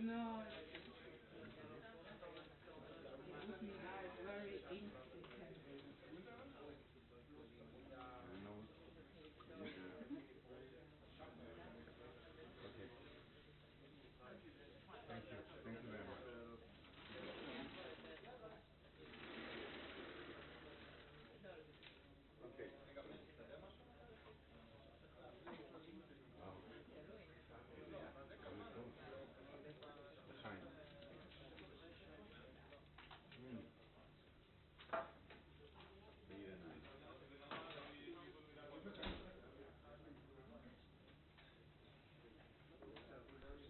No, it's very independent. No. Okay. Thank you. Thank you very much. Okay. L'chaim.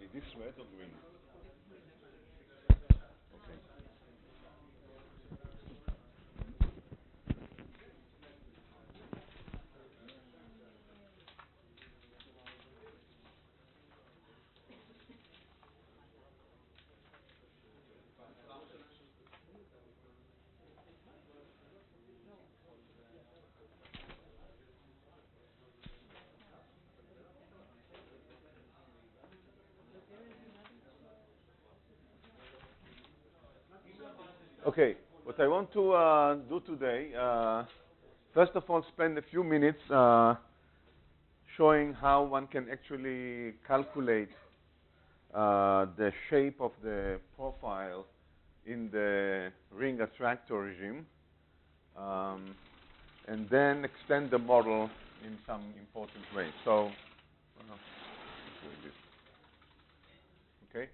Is this red or green? Okay. Okay. What I want to do today, first of all, spend a few minutes showing how one can actually calculate the shape of the profile in the ring attractor regime, and then extend the model in some important way. So, okay.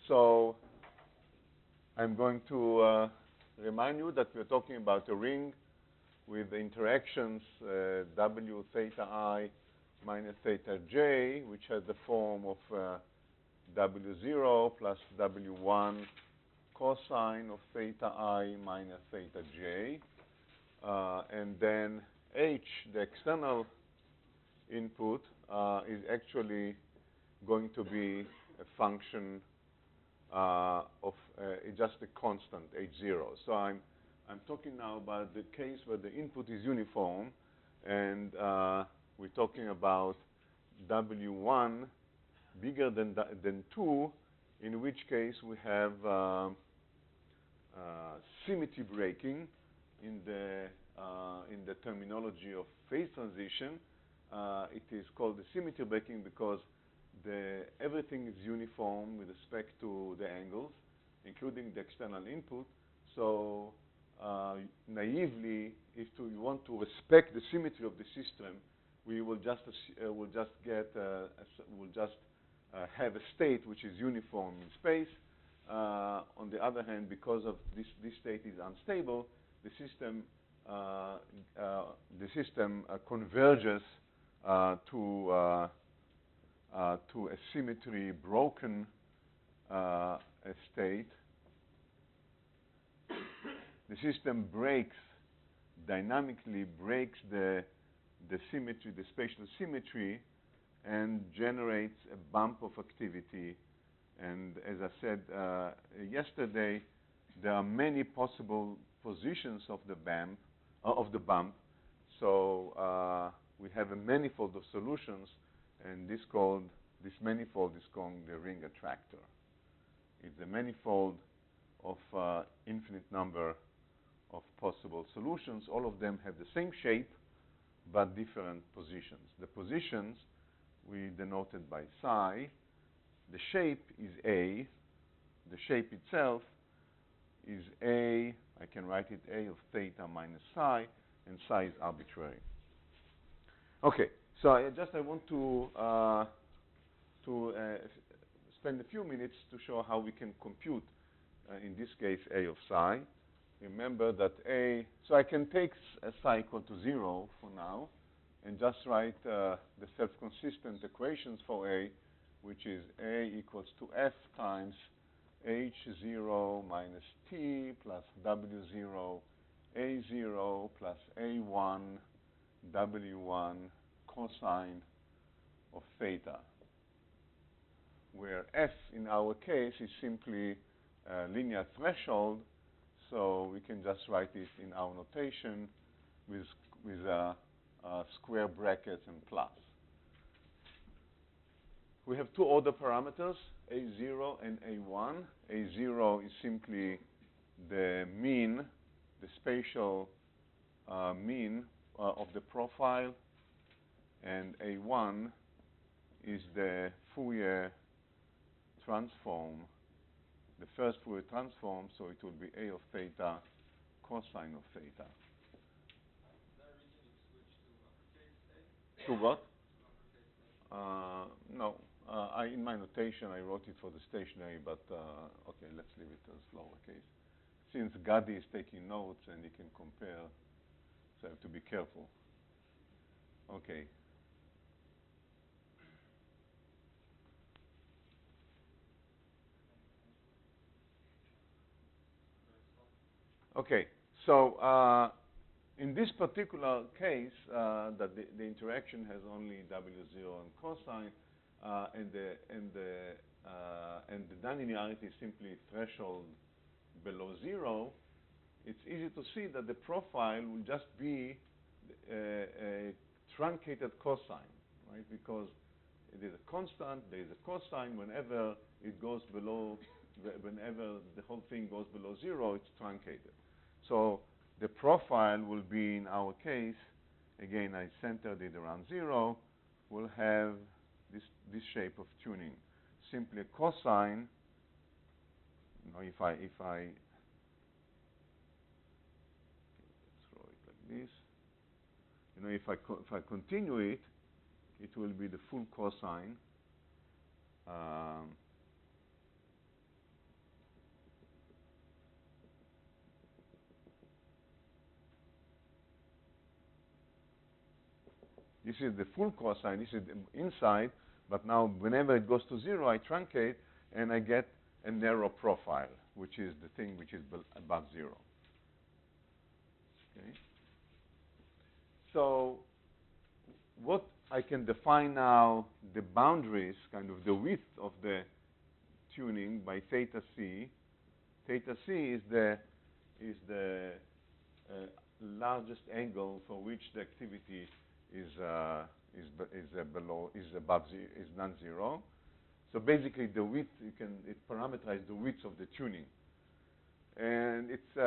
So I'm going to remind you that we're talking about a ring with the interactions W theta I minus theta J, which has the form of W0 plus W1 cosine of theta I minus theta J. And then H, the external input, is actually going to be a function of just a constant, H0. So I'm talking now about the case where the input is uniform, and we're talking about W1 bigger than 2, in which case we have symmetry breaking in the terminology of phase transition. It is called the symmetry breaking because everything is uniform with respect to the angles, including the external input. So naively, if you want to respect the symmetry of the system, we will just have a state which is uniform in space. On the other hand, because of this state is unstable, the system converges to a symmetry broken state. The system dynamically breaks the symmetry, the spatial symmetry, and generates a bump of activity. And as I said yesterday, there are many possible positions of the bump. So we have a manifold of solutions, and this manifold is called the ring attractor. It's a manifold of infinite number of possible solutions. All of them have the same shape, but different positions. The positions we denoted by psi. The shape is A. The shape itself is A. I can write it A of theta minus psi, and psi is arbitrary. Okay, so I want to spend a few minutes to show how we can compute, in this case, A of psi. Remember that A, so I can take psi equal to 0 for now, and just write the self-consistent equations for A, which is A equals to F times H0 minus T plus W0 A0 plus A1 W1 cosine of theta, where F in our case is simply a linear threshold, so we can just write it in our notation with square brackets and plus. we have two order parameters, A0 and A1. A0 is simply the mean, the spatial mean of the profile, and A1 is the Fourier transform, the first Fourier transform, so it will be A of theta cosine of theta. To what? No. In my notation, I wrote it for the stationary, but okay, let's leave it as lowercase. Since Gadi is taking notes and he can compare, so I have to be careful. Okay. Okay, so in this particular case, that the interaction has only W0 and cosine, and the nonlinearity is simply threshold below 0, it's easy to see that the profile will just be a truncated cosine, right? Because it is a constant, there is a cosine. Whenever it goes below, whenever the whole thing goes below 0, it's truncated. So the profile will be, in our case, again, I centered it around 0, will have this shape of tuning. Simply a cosine, you know, if I throw it like this, you know, if I continue it, it will be the full cosine. This is the full cosine, this is the inside, but now whenever it goes to 0, I truncate, and I get a narrow profile, which is the thing which is above 0. Okay. So what I can define now, the boundaries, kind of the width of the tuning by theta c. Theta c is the largest angle for which the activity is non-zero. So basically, the width, it parameterizes the width of the tuning, and it's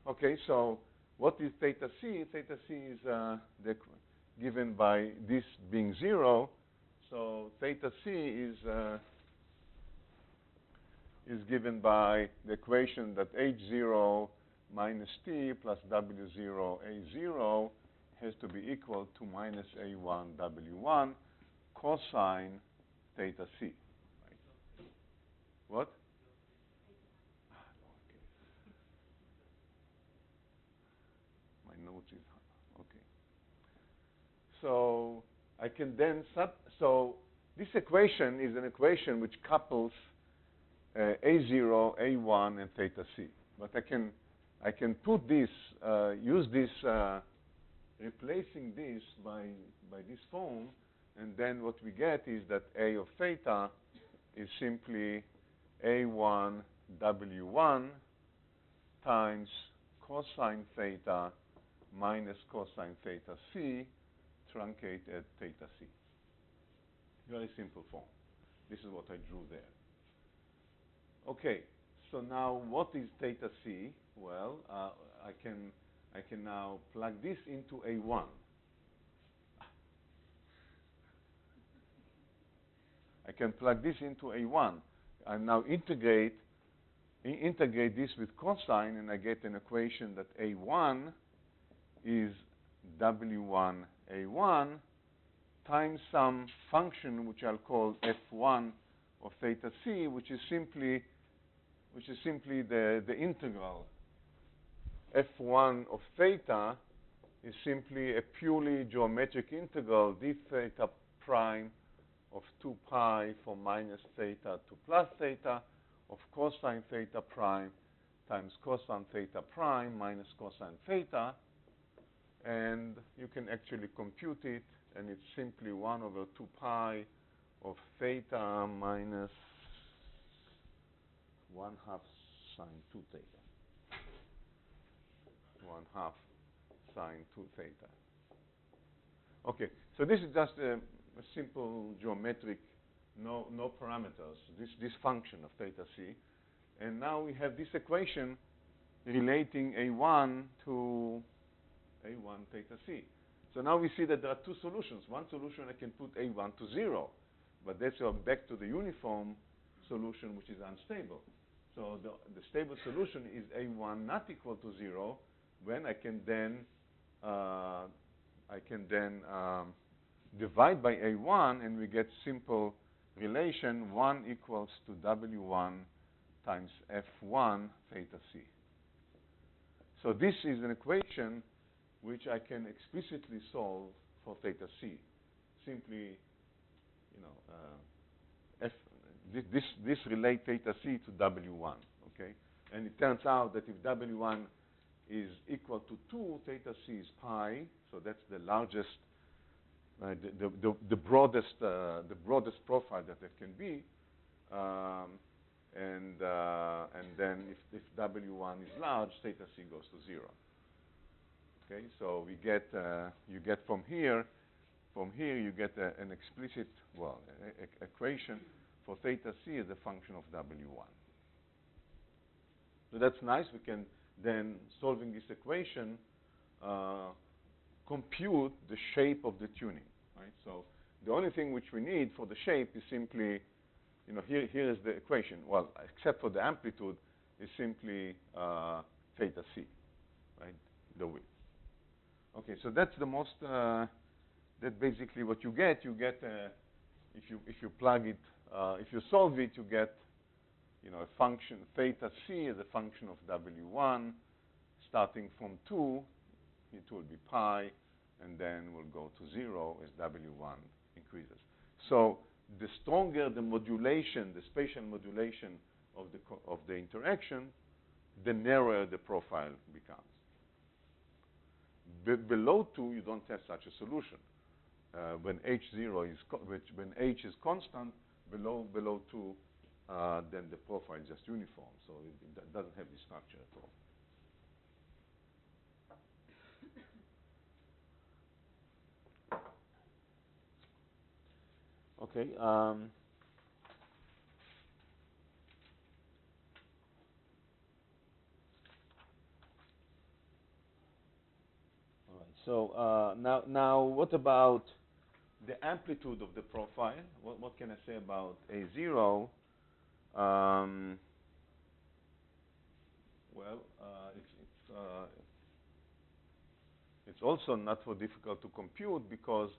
okay. So what is theta c? Theta c is given by this being 0. So theta c is given by the equation that h0 minus t plus w0 a0 has to be equal to minus a1 w1 cosine theta c. Right? What? My notes is okay. So I can then so this equation is an equation which couples a0, a1, and theta c. But I can put this, use this, replacing this by this form, and then what we get is that a of theta is simply a1 w1 times cosine theta minus cosine theta c truncate at theta c. Very simple form. This is what I drew there. Okay, so now what is theta c? Well, I can now plug this into A1. I can plug this into A1 and now integrate this with cosine, and I get an equation that A1 is W1 A1 times some function which I'll call F1 of theta c, which is simply the integral. F1 of theta is simply a purely geometric integral d theta prime of 2 pi from minus theta to plus theta of cosine theta prime times cosine theta prime minus cosine theta. And you can actually compute it, and it's simply 1 over 2 pi of theta minus 1/2 sine 2 theta. 1/2 sine 2 theta. Okay, so this is just a simple geometric no parameters, this function of theta c. And now we have this equation relating A1 to A1 theta c. So now we see that there are two solutions. One solution I can put A1 to 0, but that's back to the uniform solution, which is unstable. So the stable solution is A1 not equal to 0, when I can then divide by A1, and we get simple relation 1 equals to W1 times F1 theta c. So this is an equation which I can explicitly solve for theta c. Simply, this relate theta c to W1, okay? And it turns out that if W1 is equal to 2, theta c is pi, so that's the largest, the broadest profile that there can be. And then if W1 is large, theta c goes to 0. Okay, so we get you get from here you get an explicit equation for theta c as a function of W1. So that's nice. We can then, solving this equation, compute the shape of the tuning, right? So the only thing which we need for the shape is simply, here is the equation. Well, except for the amplitude, is simply theta c, right? The width. Okay, so that's the most. That's basically what you get. You get if you plug it, if you solve it, you get a function theta c as a function of W1, starting from 2. It will be pi, and then will go to 0 as W1 increases. So the stronger the modulation, the spatial modulation of the interaction, the narrower the profile becomes. Below 2, you don't have such a solution. When H0 is when H is constant, below 2, then the profile is just uniform, so it doesn't have this structure at all. Okay. All right. So now, what about the amplitude of the profile? What can I say about A0? It's also not so difficult to compute, because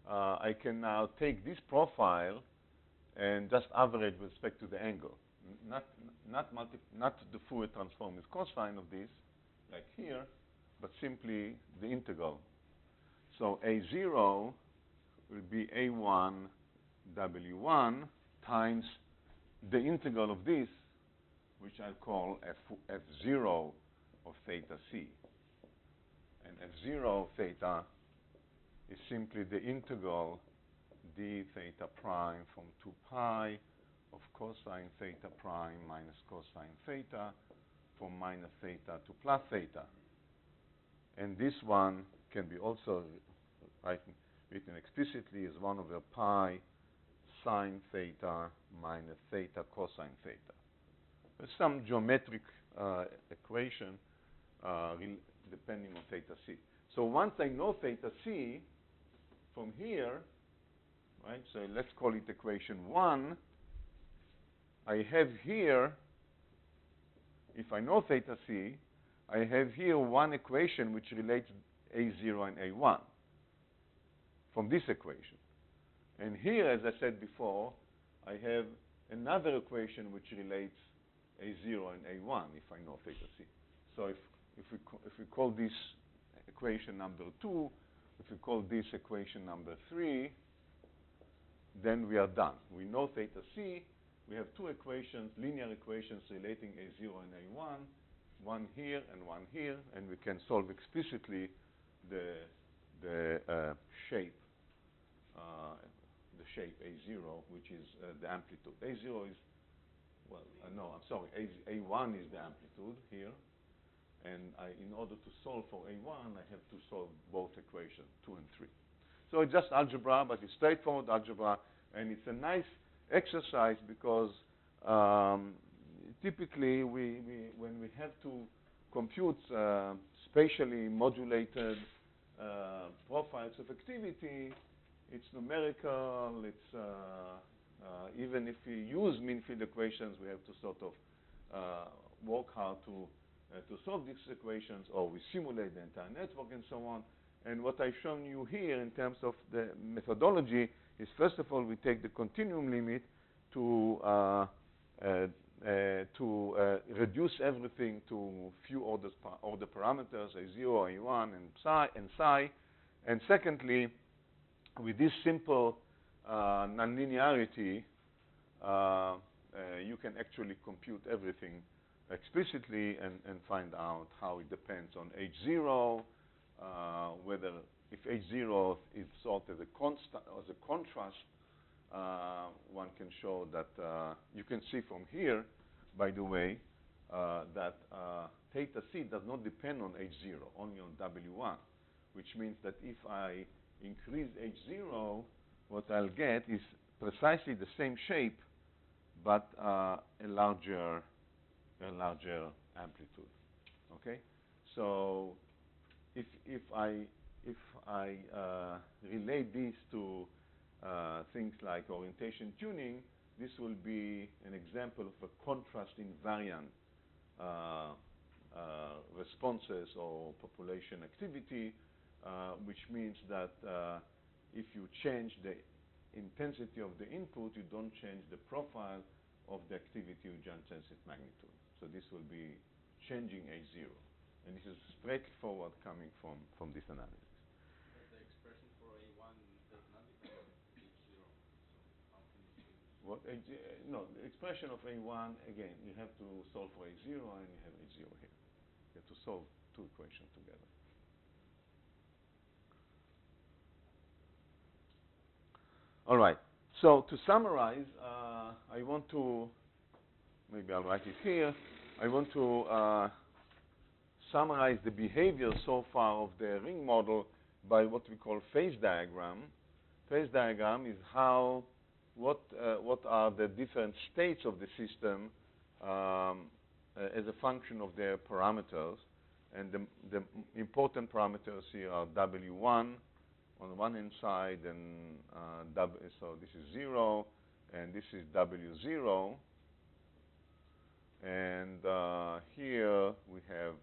I can now take this profile and just average with respect to the angle. Not the Fourier transform with cosine of this, like here, but simply the integral. So A0 will be A1 W1 times the integral of this, which I'll call F0 of theta c. And F0 of theta is simply the integral d theta prime from 2 pi of cosine theta prime minus cosine theta from minus theta to plus theta. And this one can be also written explicitly as 1 over pi sine theta minus theta cosine theta. There's some geometric equation depending on theta c. So once I know theta c from here, right, so let's call it equation 1, I have here, if I know theta c, I have here one equation which relates A0 and A1 from this equation. And here, as I said before, I have another equation which relates A0 and A1 if I know theta c. So if we call this equation number 2, if we call this equation number 3, then we are done. We know theta c. We have two equations, linear equations relating A0 and A1, one here and one here, and we can solve explicitly the shape A0, which is the amplitude. A0 is, A1 is the amplitude here, and in order to solve for A1, I have to solve both equations, 2 and 3. So it's just algebra, but it's straightforward algebra, and it's a nice exercise because typically when we have to compute spatially modulated profiles of activity, it's numerical, it's even if we use mean field equations, we have to sort of work hard to solve these equations, or we simulate the entire network and so on. And what I've shown you here in terms of the methodology is, first of all, we take the continuum limit to reduce everything to few order parameters, A0, A1, and psi. And secondly, with this simple nonlinearity, you can actually compute everything explicitly and find out how it depends on H0, whether if H0 is thought as a constant, as a contrast, one can show that you can see from here, by the way, that theta c does not depend on H0, only on W1, which means that if I increase H0, what I'll get is precisely the same shape, but a larger amplitude. Okay, so if I relate these to things like orientation tuning, this will be an example of a contrast invariant responses or population activity, which means that if you change the intensity of the input, you don't change the profile of the activity with giant sensitive magnitude. So this will be changing H0. And this is straightforward coming from this analysis. But the expression for A1 does not depend on H0. So how can you change? What no, the expression of A1, again, you have to solve for A0 and you have H0 here. You have to solve two equations together. All right. So to summarize, I want to, maybe I'll write it here. I want to summarize the behavior so far of the ring model by what we call phase diagram. Phase diagram is how, what are the different states of the system as a function of their parameters. And the important parameters here are W1 on the one hand side, and so this is 0, and this is W0. And here we have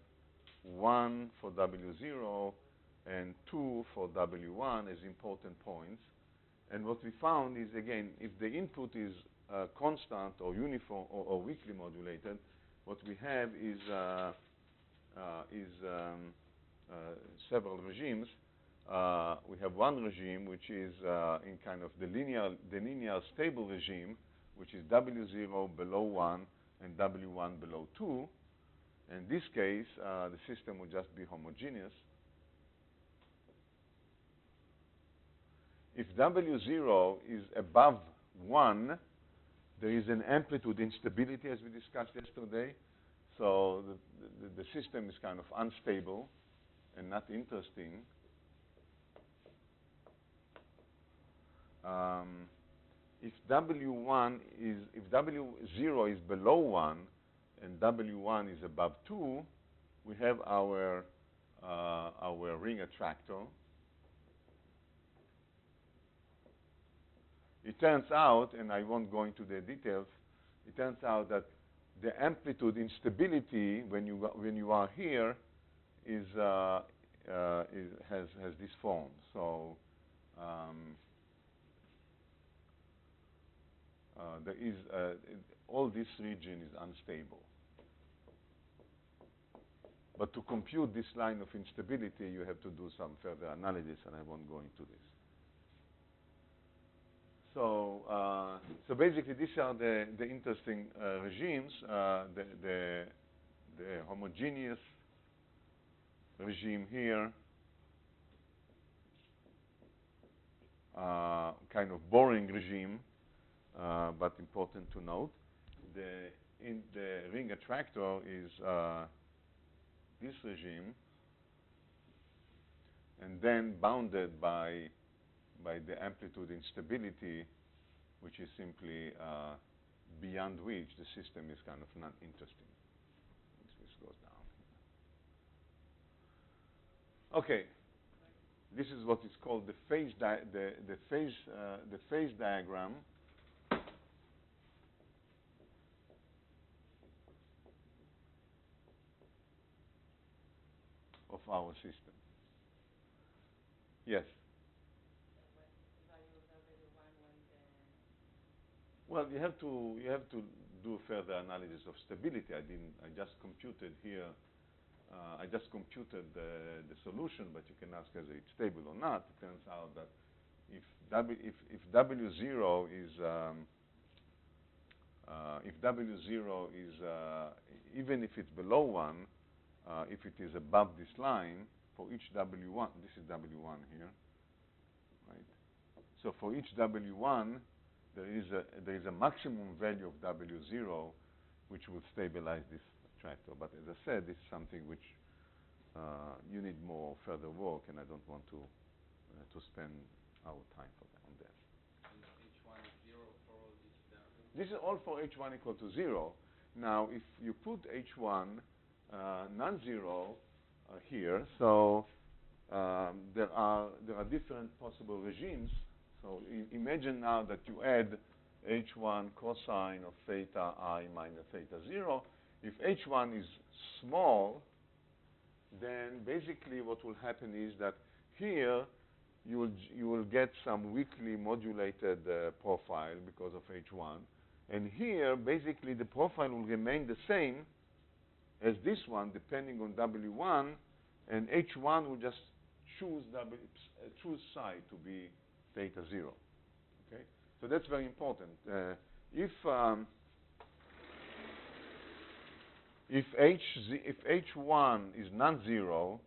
1 for W0 and 2 for W1 as important points. And what we found is, again, if the input is constant or uniform or weakly modulated, what we have is several regimes. We have one regime which is in kind of the linear stable regime, which is W0 below 1 and W1 below 2. In this case, the system would just be homogeneous. If W0 is above 1, there is an amplitude instability, as we discussed yesterday. So the system is kind of unstable and not interesting. If W0 is below 1 and W1 is above 2, we have our ring attractor. It turns out, and I won't go into the details, it turns out that the amplitude instability when you are here has this form. So there is all this region is unstable. But to compute this line of instability, you have to do some further analysis, and I won't go into this. So basically, these are the interesting regimes. The homogeneous regime here, kind of boring regime, but important to note. The ring attractor is this regime, and then bounded by the amplitude instability which is simply beyond which the system is kind of not interesting. This goes down. Okay, this is what is called the phase diagram of our system. Yes. Well, you have to do further analysis of stability. I just computed here. I just computed the solution, but you can ask whether it's stable or not. It turns out that if W0 is even if it's below 1, if it is above this line, for each W1, this is W1 here, right? So for each W1, there is a maximum value of W0 which will stabilize this tractor. But as I said, this is something which you need more further work, and I don't want to spend our time on that. And H1 is 0 for all these variables? This is all for H1 equal to 0. Now, if you put H1 non-zero here, so there are different possible regimes. So imagine now that you add H1 cosine of theta I minus theta 0. If H1 is small, then basically what will happen is that here you will get some weakly modulated profile because of H1. And here, basically, the profile will remain the same as this one, depending on W1, and H1 will just choose psi to be theta 0. Okay, so that's very important. If H1 is non-zero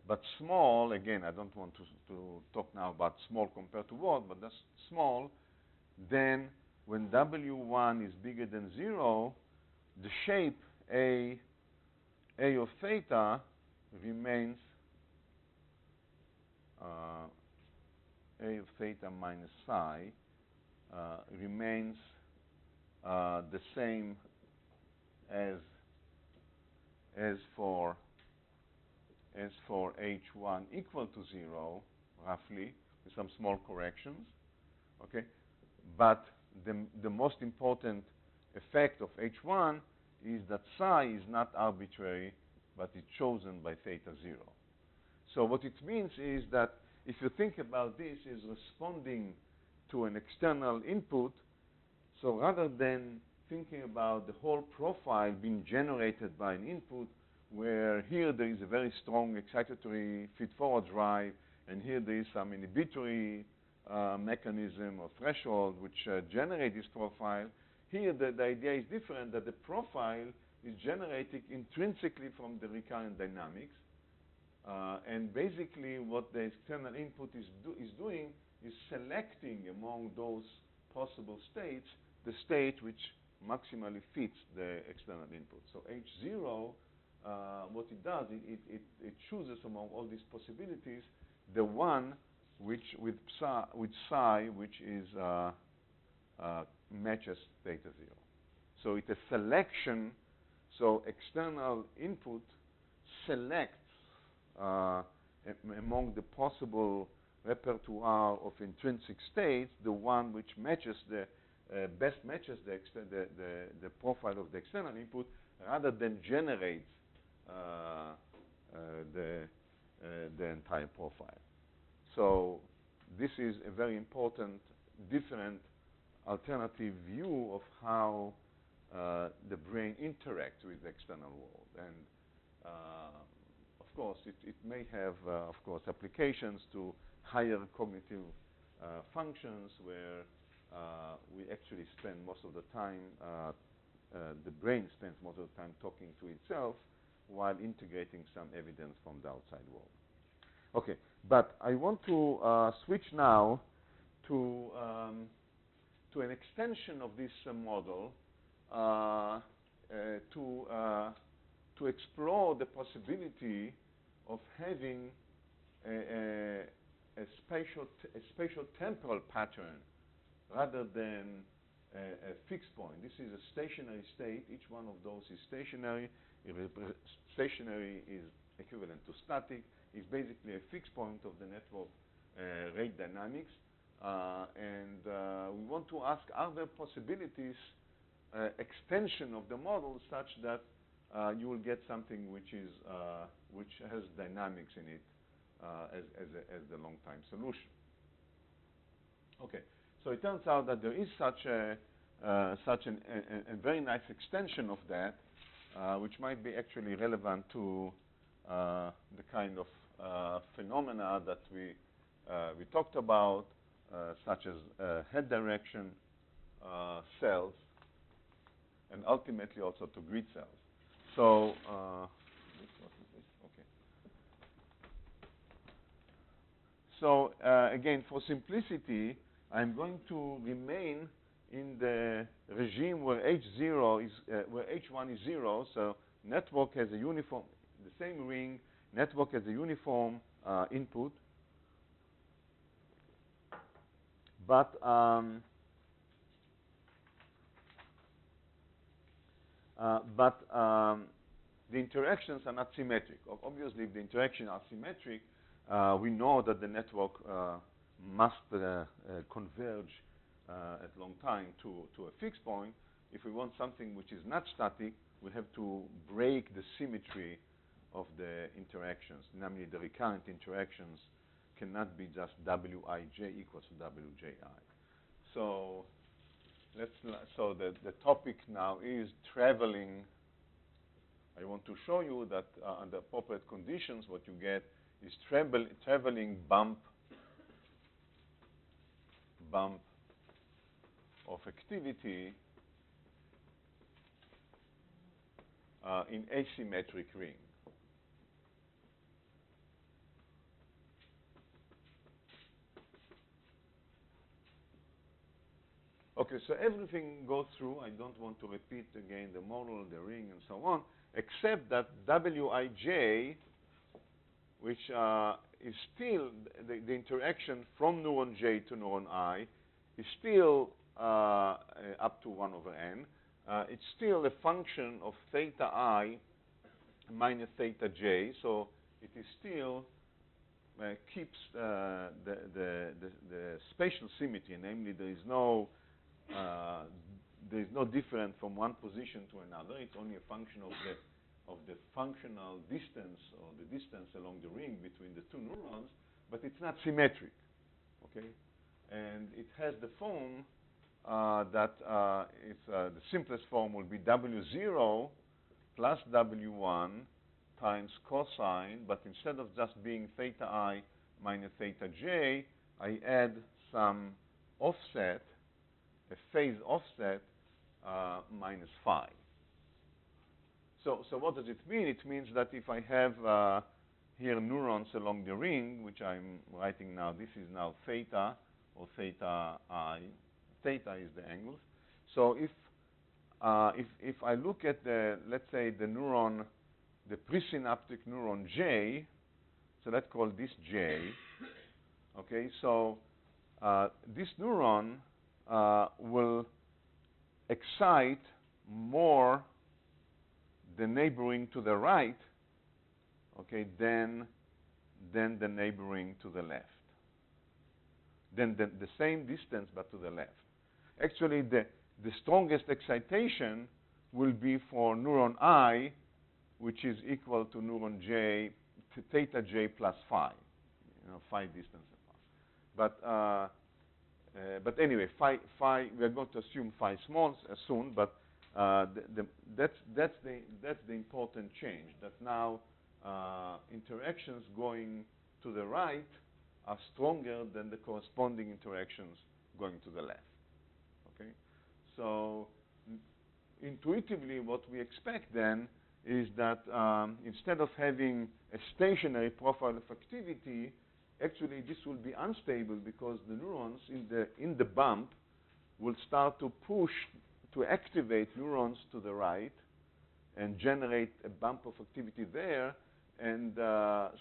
but small, again, I don't want to talk now about small compared to what, but that's small, then when W1 is bigger than 0, the shape A of theta remains A of theta minus psi remains the same as for H1 equal to 0, roughly, with some small corrections. Okay, but the most important effect of H1 is that psi is not arbitrary, but it's chosen by theta 0. So what it means is that if you think about this as responding to an external input, so rather than thinking about the whole profile being generated by an input, where here there is a very strong excitatory feed-forward drive, and here there is some inhibitory mechanism or threshold which generate this profile, here the idea is different, that the profile is generated intrinsically from the recurrent dynamics. And basically what the external input is doing is selecting among those possible states the state which maximally fits the external input. So H0, what it does, it chooses among all these possibilities the one which with psi which is matches theta 0. So it's a selection. So external input selects among the possible repertoire of intrinsic states the one which matches best matches the profile of the external input, rather than generates the entire profile. So this is a very important, different, alternative view of how the brain interacts with the external world. And of course, it may have, of course, applications to higher cognitive functions where we actually spend most of the time, the brain spends most of the time talking to itself while integrating some evidence from the outside world. Okay, but I want to switch now to an extension of this model to explore the possibility of having a spatial temporal pattern rather than a fixed point. This is a stationary state. Each one of those is stationary. Stationary is equivalent to static. It's basically a fixed point of the network rate dynamics. And we want to ask, are there possibilities, extension of the model such that you will get something which has dynamics in it as the long-time solution. Okay, so it turns out that there is such a very nice extension of that, which might be actually relevant to the kind of phenomena that we talked about, such as head direction cells, and ultimately also to grid cells. So, what is this? Okay. So again, for simplicity, I'm going to remain in the regime where H0 is where H1 is 0. So network has a uniform, the same ring. Network has a uniform input, but the interactions are not symmetric. Obviously, if the interactions are symmetric, we know that the network must converge at long time to a fixed point. If we want something which is not static, we have to break the symmetry of the interactions. Namely, the recurrent interactions cannot be just Wij equals to Wji. So so the topic now is traveling. I want to show you that under appropriate conditions, what you get is traveling bump of activity in asymmetric ring. Okay, so everything goes through. I don't want to repeat again the model, the ring, and so on, except that Wij, which is still the interaction from neuron J to neuron I, is still up to 1 over n. It's still a function of theta I minus theta j, so it is still keeps the spatial symmetry, namely there is no difference from one position to another. It's only a function of the functional distance or the distance along the ring between the two neurons, but it's not symmetric. Okay, and it has the form that the simplest form will be W0 plus W1 times cosine, but instead of just being theta I minus theta j, I add some offset, a phase offset minus phi. So what does it mean? It means that if I have here neurons along the ring, which I'm writing now, this is now theta or theta I. Theta is the angles. So if I look at let's say the neuron, the presynaptic neuron J, so let's call this J. Okay, so this neuron will excite more the neighboring to the right, okay, than the neighboring to the left. Then the same distance but to the left. Actually, the strongest excitation will be for neuron I, which is equal to neuron J, to theta j plus phi, phi distance apart. But anyway, phi we are going to assume phi small soon, but that's the important change. That now interactions going to the right are stronger than the corresponding interactions going to the left. Okay, so intuitively, what we expect then is that instead of having a stationary profile of activity, actually this will be unstable because the neurons in the bump will start to push to activate neurons to the right and generate a bump of activity there, and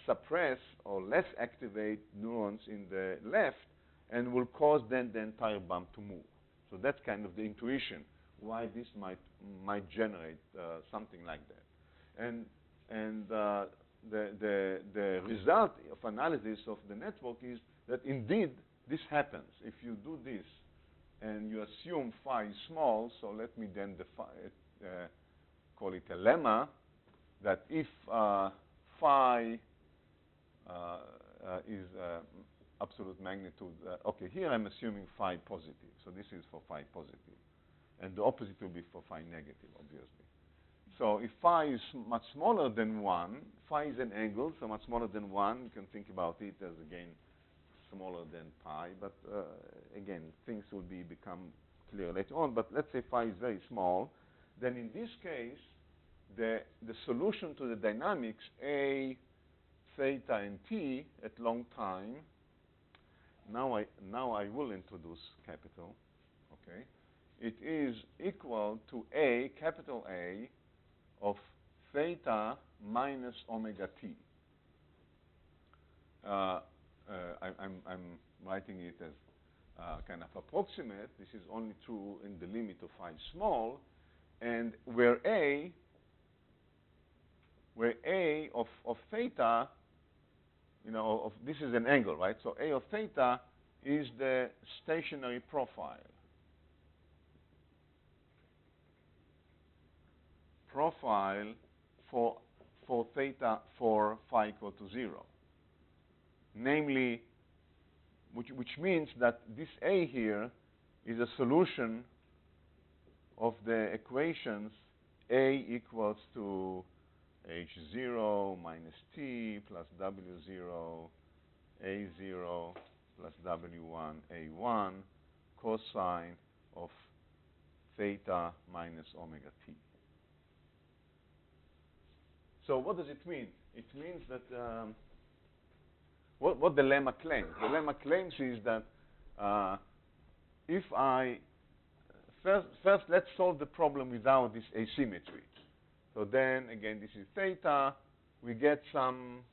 suppress or less activate neurons in the left, and will cause then the entire bump to move. So that's kind of the intuition why this might generate something like that. And the result of analysis of the network is that indeed this happens. If you do this and you assume phi is small, so let me then call it a lemma, that if phi is absolute magnitude, okay, here I'm assuming phi positive, so this is for phi positive, and the opposite will be for phi negative, obviously. So if phi is much smaller than 1, phi is an angle, so much smaller than 1, you can think about it as, again, smaller than pi, but again, things will become clear later on, but let's say phi is very small, then in this case, the solution to the dynamics A, theta, and t at long time, now I will introduce capital, okay? It is equal to A, capital A, of theta minus omega t. I'm writing it as kind of approximate. This is only true in the limit of phi small, and where A of theta, you know, this is an angle, right? So A of theta is the stationary profile. Profile for theta for phi equal to 0. Namely, which means that this A here is a solution of the equations A equals to H0 minus T plus W0 A0 plus W1 A1 cosine of theta minus omega T. So what does it mean? It means that what the lemma claims. The lemma claims is that if I first let's solve the problem without this asymmetry. So then again, this is theta. We get some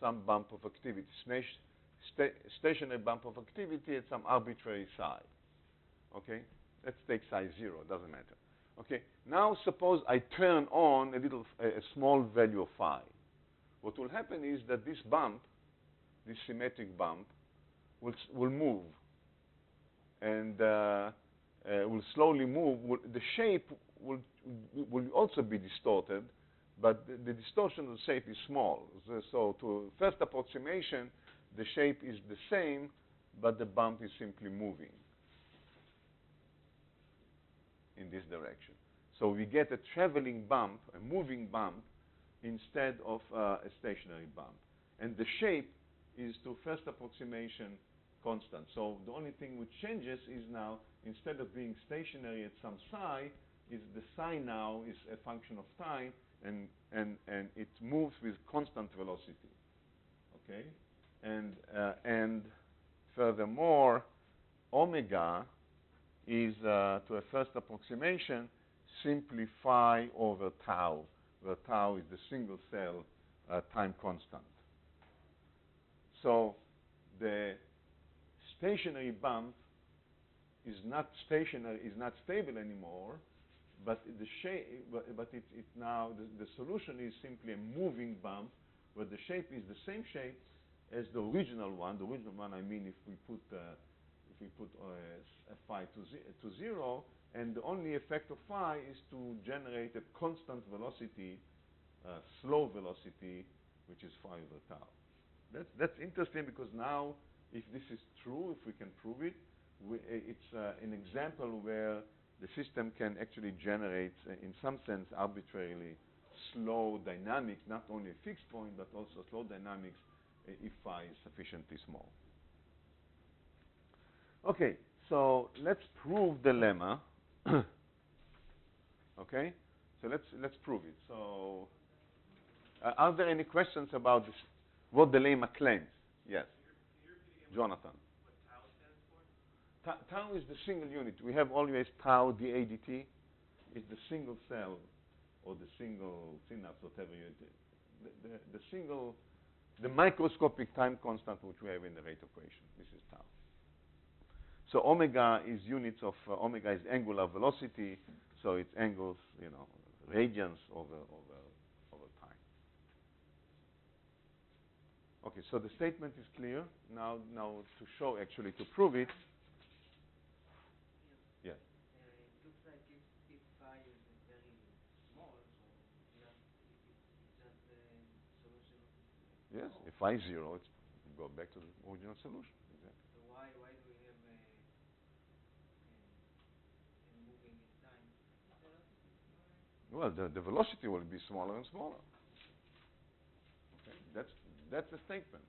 bump of activity, stationary bump of activity at some arbitrary psi. Okay, let's take psi 0. Doesn't matter. Okay, now suppose I turn on a small value of phi. What will happen is that this bump, this symmetric bump, will move, and will slowly move. The shape will also be distorted, but the distortion of the shape is small. So to first approximation, the shape is the same, but the bump is simply moving in this direction. So we get a traveling bump, a moving bump, instead of a stationary bump. And the shape is, to first approximation, constant. So the only thing which changes is now, instead of being stationary at some psi, is the psi now is a function of time, and it moves with constant velocity. Okay? And furthermore, omega is, to a first approximation, simply phi over tau, where tau is the single cell time constant. So the stationary bump is not stationary, is not stable anymore, but the shape, but it now the solution is simply a moving bump, where the shape is the same shape as the original one. The original one, I mean, if we put a phi to 0, and the only effect of phi is to generate a constant velocity, slow velocity, which is phi over tau. That's interesting, because now, if this is true, if we can prove it, it's an example where the system can actually generate, in some sense, arbitrarily slow dynamics, not only a fixed point, but also slow dynamics if phi is sufficiently small. Okay, so let's prove the lemma. Okay, so let's prove it. So, are there any questions about this? What the lemma claims? Yes, Jonathan. What tau stands for? Tau is the single unit. We have always tau dA dt. It's the single cell, or the single synapse, whatever you do. The single, the microscopic time constant which we have in the rate equation. This is tau. So omega is units of, omega is angular velocity, so it's angles, radians over time. Okay, so the statement is clear. Now to show, actually, to prove it. Yes. It looks like if phi is very small, so it's just the solution of this. Yes, if phi is 0, it's go back to the original solution. Exactly. So why do we have moving in time? Velocity is smaller. Well, the velocity will be smaller and smaller. Okay, that's a statement.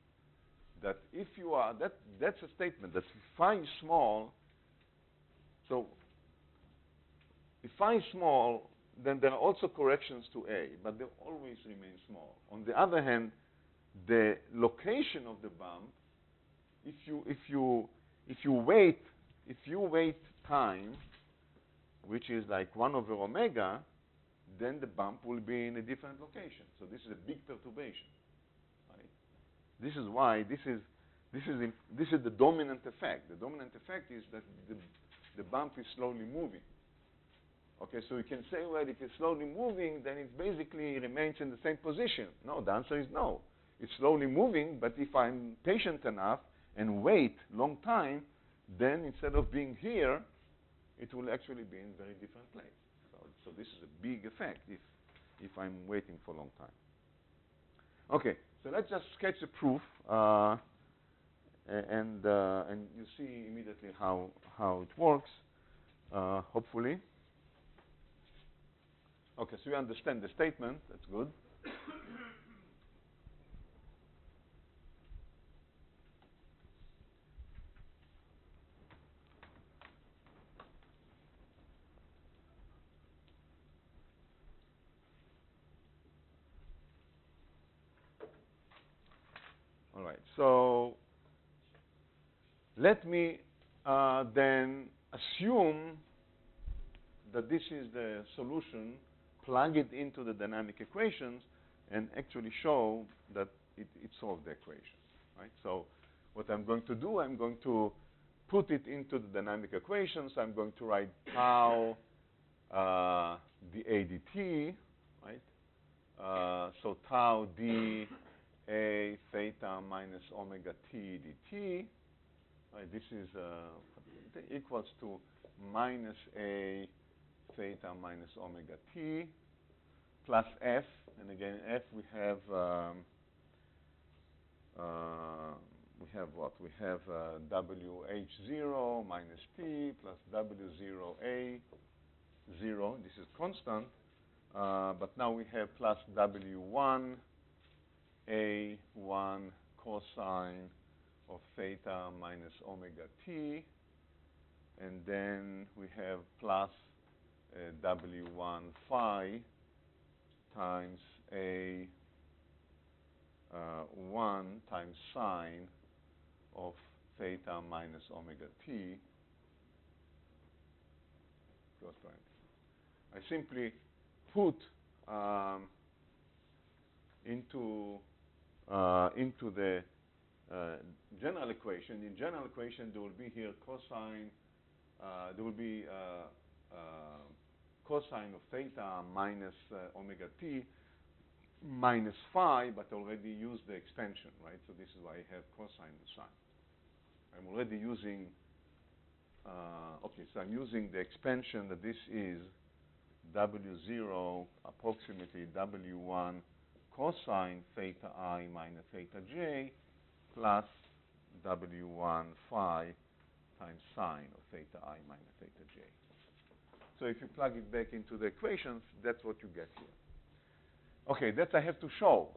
That if you are, that's a statement that if phi is small, so if phi is small, then there are also corrections to A, but they always remain small. On the other hand, the location of the bump, if you wait time, which is like 1 over omega, then the bump will be in a different location. So this is a big perturbation. Right? This is why this is the dominant effect. The dominant effect is that the bump is slowly moving. Okay, so you can say, well, if it's slowly moving, then it basically remains in the same position. No, the answer is no. It's slowly moving, but if I'm patient enough and wait long time, then instead of being here, it will actually be in a very different place. So this is a big effect if I'm waiting for a long time. Okay, so let's just sketch the proof, and you see immediately how it works, hopefully. Okay, so you understand the statement. That's good. All right, so let me then assume that this is the solution, plug it into the dynamic equations, and actually show that it solved the equation. Right? So what I'm going to do, I'm going to put it into the dynamic equations. I'm going to write tau dA dt, right? So tau d a theta minus omega t dt. Right? This is equals to minus a theta minus omega t plus f, and again f we have what? We have wh0 minus t plus w0 a0. This is constant, but now we have plus w1 a1 cosine of theta minus omega t, and then we have plus w1 phi times a 1 times sine of theta minus omega t close parenthesis. I simply put into the general equation. In general equation, there will be here cosine. There will be cosine of theta minus omega t minus phi, but already used the extension, right? So this is why I have cosine and sine. I'm already using, okay, so I'm using the expansion that this is w0 approximately w1 cosine theta I minus theta j plus w1 phi times sine of theta I minus theta j. So if you plug it back into the equations, that's what you get here. Okay, that I have to show.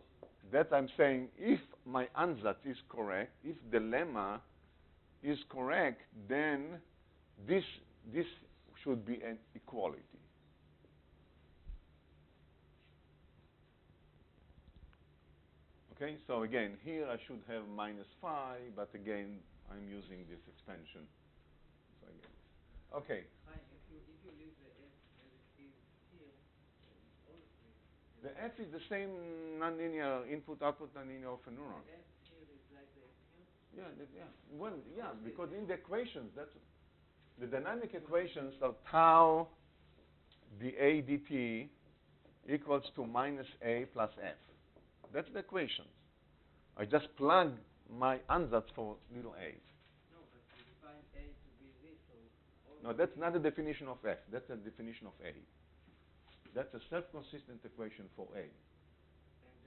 That I'm saying if my ansatz is correct, if the lemma is correct, then this should be an equality. Okay, so again, here I should have minus phi, but again, I'm using this expansion. So again, okay. Fine. If you leave the f as it is here, it's also The f is the same nonlinear input-output nonlinear of a neuron. the f here is like the f here. Well, yeah, because in the equations, that's the dynamic equations are tau dA dt equals to minus A plus F. That's the equations. I just plug my ansatz for little a. No, but we find A to be this, so all No, that's not the definition of F. That's the definition of A. That's a self-consistent equation for A.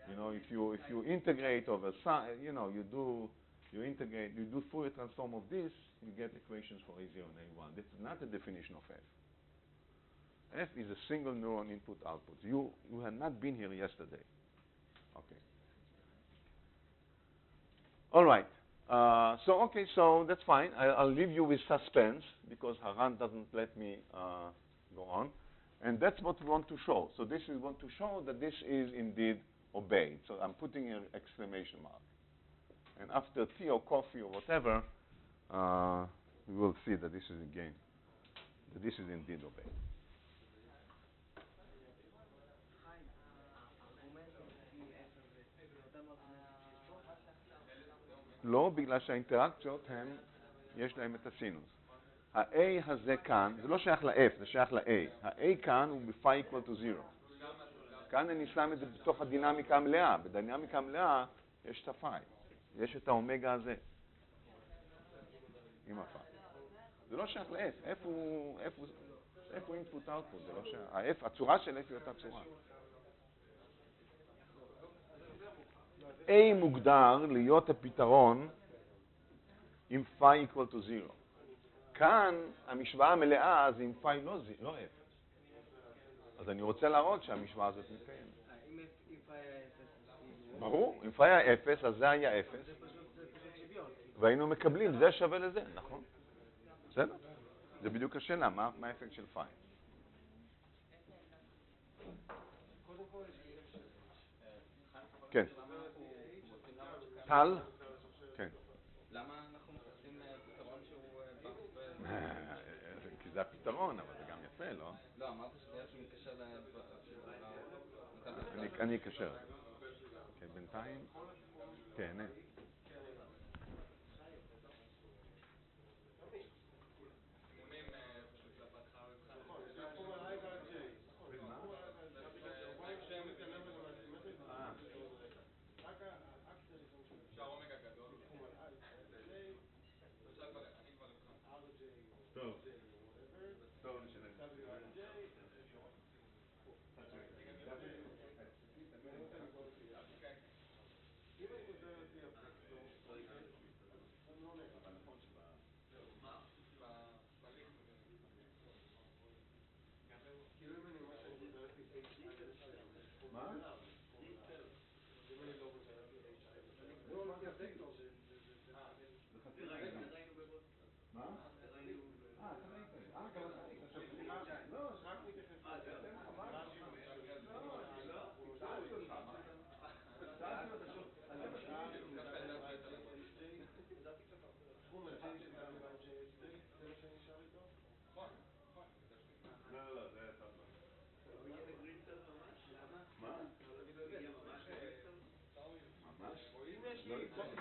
You know, if you integrate over you know, you do Fourier transform of this, you get equations for A0 and A1. That's not the definition of F. F is a single neuron input-output. You had not been here yesterday. Okay. All right. So that's fine. I'll leave you with suspense because Haran doesn't let me go on. And that's what we want to show. So this is want to show that this is indeed obeyed. So I'm putting an exclamation mark. And after tea or coffee or whatever, we will see that this is again, that this is indeed obeyed. חיים, הארגומנטים לפי F הזה, זה אותם ארגומנטים שיש פה? לא, בגלל שהאינטראקציות הן, יש להם את הסינוס. ה-A הזה כאן, זה לא שייך ל-F, זה שייך ל-A. ה-A כאן הוא ב-phi equal to 0. כאן אני שם את זה בתוך הדינמיקה המלאה. בדינמיקה המלאה יש את ה-phi. יש את האומגה הזה. עם ה-phi. זה לא שייך ל-F. F הוא input output, זה לא שייך. הצורה של F היא אותה צורה. A מוגדר להיות הפתרון עם phi equal to 0. כאן המשוואה המלאה זה עם phi לא F. אז אני רוצה להראות שהמשוואה הזאת מתקיימת. אם phi היה 0, ברור, אם phi היה 0, אז זה היה 0. זה פשוט שוויון. והיינו מקבלים, זה שווה לזה, נכון? בסדר? זה בדיוק השאלה, מה האפקט של phi? קודם כל, כן. למה טל? כן. למה אנחנו מחפשים פתרון שהוא באמפ? כי זה הפתרון, אבל זה גם יפה, לא? לא, אמרת שזה איך שמתקשר אני אקשר. אוקיי, בינתיים, תהנה.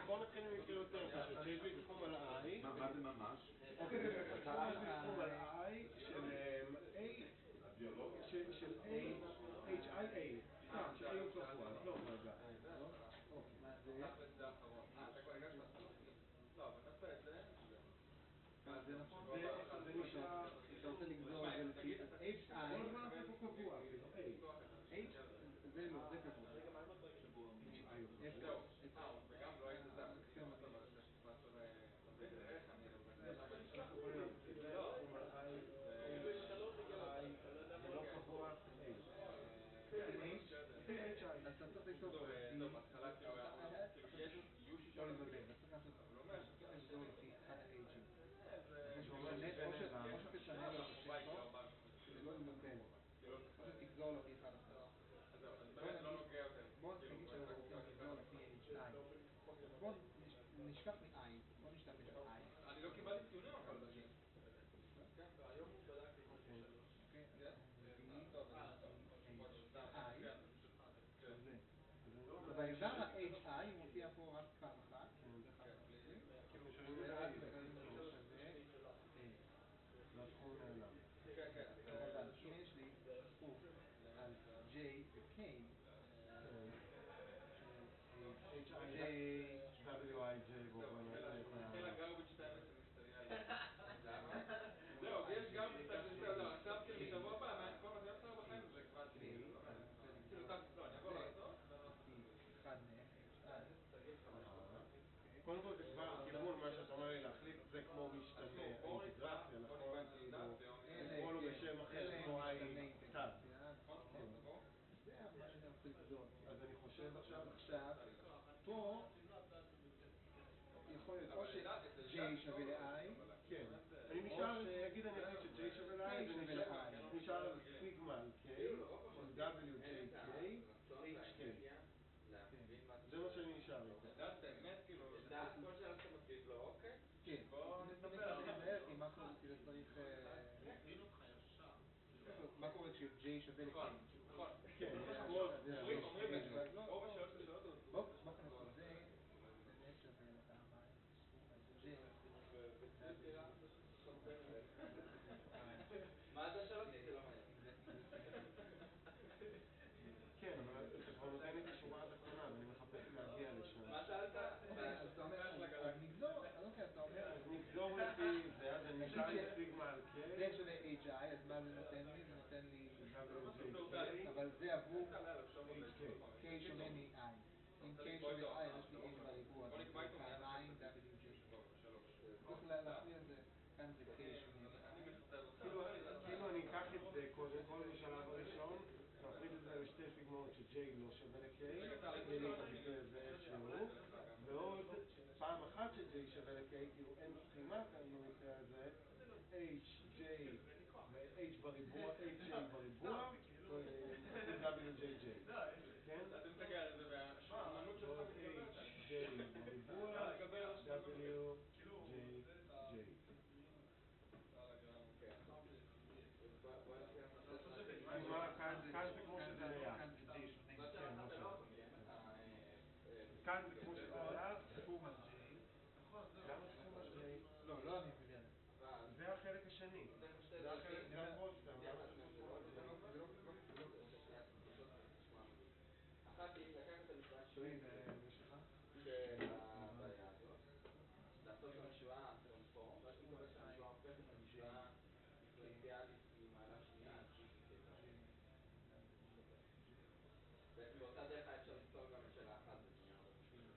בוא נתחיל ממקרה יותר פשוט, שיש לי תחום על I. מה זה ממש? יש לי תחום על I של HIA. של A הוא קבוע, לא רגע. זה נשאר, אתה רוצה לגזור את זה לפי HI. לא נעשה פה קבוע, אפילו A. זה לא, זה קבוע. וגם לא היית זה המקסימום, אבל זה שכפת איך אני זה לא קבוע אז אתה צריך לכתוב בהתחלה כאילו יש יושי לא לבלבל, אתה צריך לעשות לגזור לפי אחד ה-H'ים או שתשנה לו את השם פה כדי לא לבלבל או שתגזור לפי אחד אחר בוא נגיד שאנחנו רוצים לגזור לפי H2 בוא נשכח מ-I, בוא נשתמש ב-I אני לא קיבלתי ציונים אבל בגלל היום הוא בדק ובאזר ה-HI הוא מופיע פה רק פעם אחת, זה אחד מהחסרים התחיל הגרביץ' טיים הסמסטריאלי. למה? זהו, ויש גרביץ' טיים הסמסטריאלי, לא, עכשיו כאילו משבוע הבא, כל הסמסטר בחיים זה כבר כאילו, כאילו, לא, אני אעבור לעשות, קודם כל זה כבר כיוון מה שאתה אומר לי להחליט, זה כמו משתנה האינטגרציה, נכון? לקרוא לו בשם אחר, כמו תג. זה מה שאני רוצה לגזור. אז אני חושב עכשיו, פה יכול להיות או ש-J שווה ל-I, כן, אני נשאר, נגיד אני אחליט ש-J שווה ל-I, זה נשאר על סיגמה על K, של WJK, HK. זה מה שאני נשאר איתו. לדעת באמת, כאילו, לדעת כל שאלה שאתה מציב לו, אוקיי? כן. בואו נספר. כי מה קורה כשצריך... מה קורה כש-J שווה ל-K? נכון. כן, אומרים את זה. רוב השאלות ששאלות אותו. בואו נעשה זה, באמת שווה לפעמיים, J. מה זה השאלות? זה לא מעניין. כן, אבל אתה כבר נותן לי את השורה התחתונה, ואני מחפש להגיע לשם. מה שאלת? אז אתה אומר, אז נגזור, אתה אומר, אז נגזור לפי זה, אז אני נשאר עם סיגמה על K. זה שווה HI, אז מה זה נותן לי? זה נותן לי WJK, אבל זה עבור K שונה מ-I. אם K שווה I, יש לי H בריבוע, אז זה פעמיים WJK. צריך להכניע את זה, כאן זה K שונה מ-I. כאילו אני אקח את זה קודם כל בשלב הראשון, נפריד את זה לשתי סיגמות ש-J לא שווה ל-K, יהיה לי את זה איזשהו, ועוד פעם אחת ש-J שווה ל-K, כאילו אין סתימה כאן במקרה הזה, HJ ו-H בריבוע, HJ בריבוע, WJJ, כן? אתם תגיע לזה והשמנות שלך HJ בריבוע, WJJ. כאן זה כמו שזה היה. כאן זה כמו שזה היה, סכום על J. למה סכום על J? לא, אני מבין. זה החלק השני. זה החלק למרות שאתה למה סכום על J? אחת היא לקחת את המשוואה השוויונית של הבעיה הזאת, לעשות את המשוואה טרנספורם, ואז לקבל את המשוואה הופכת למשוואה דיפרנציאלית ממעלה שנייה, ובאותה דרך אפשר לפתור גם את שאלה אחת בדמיון.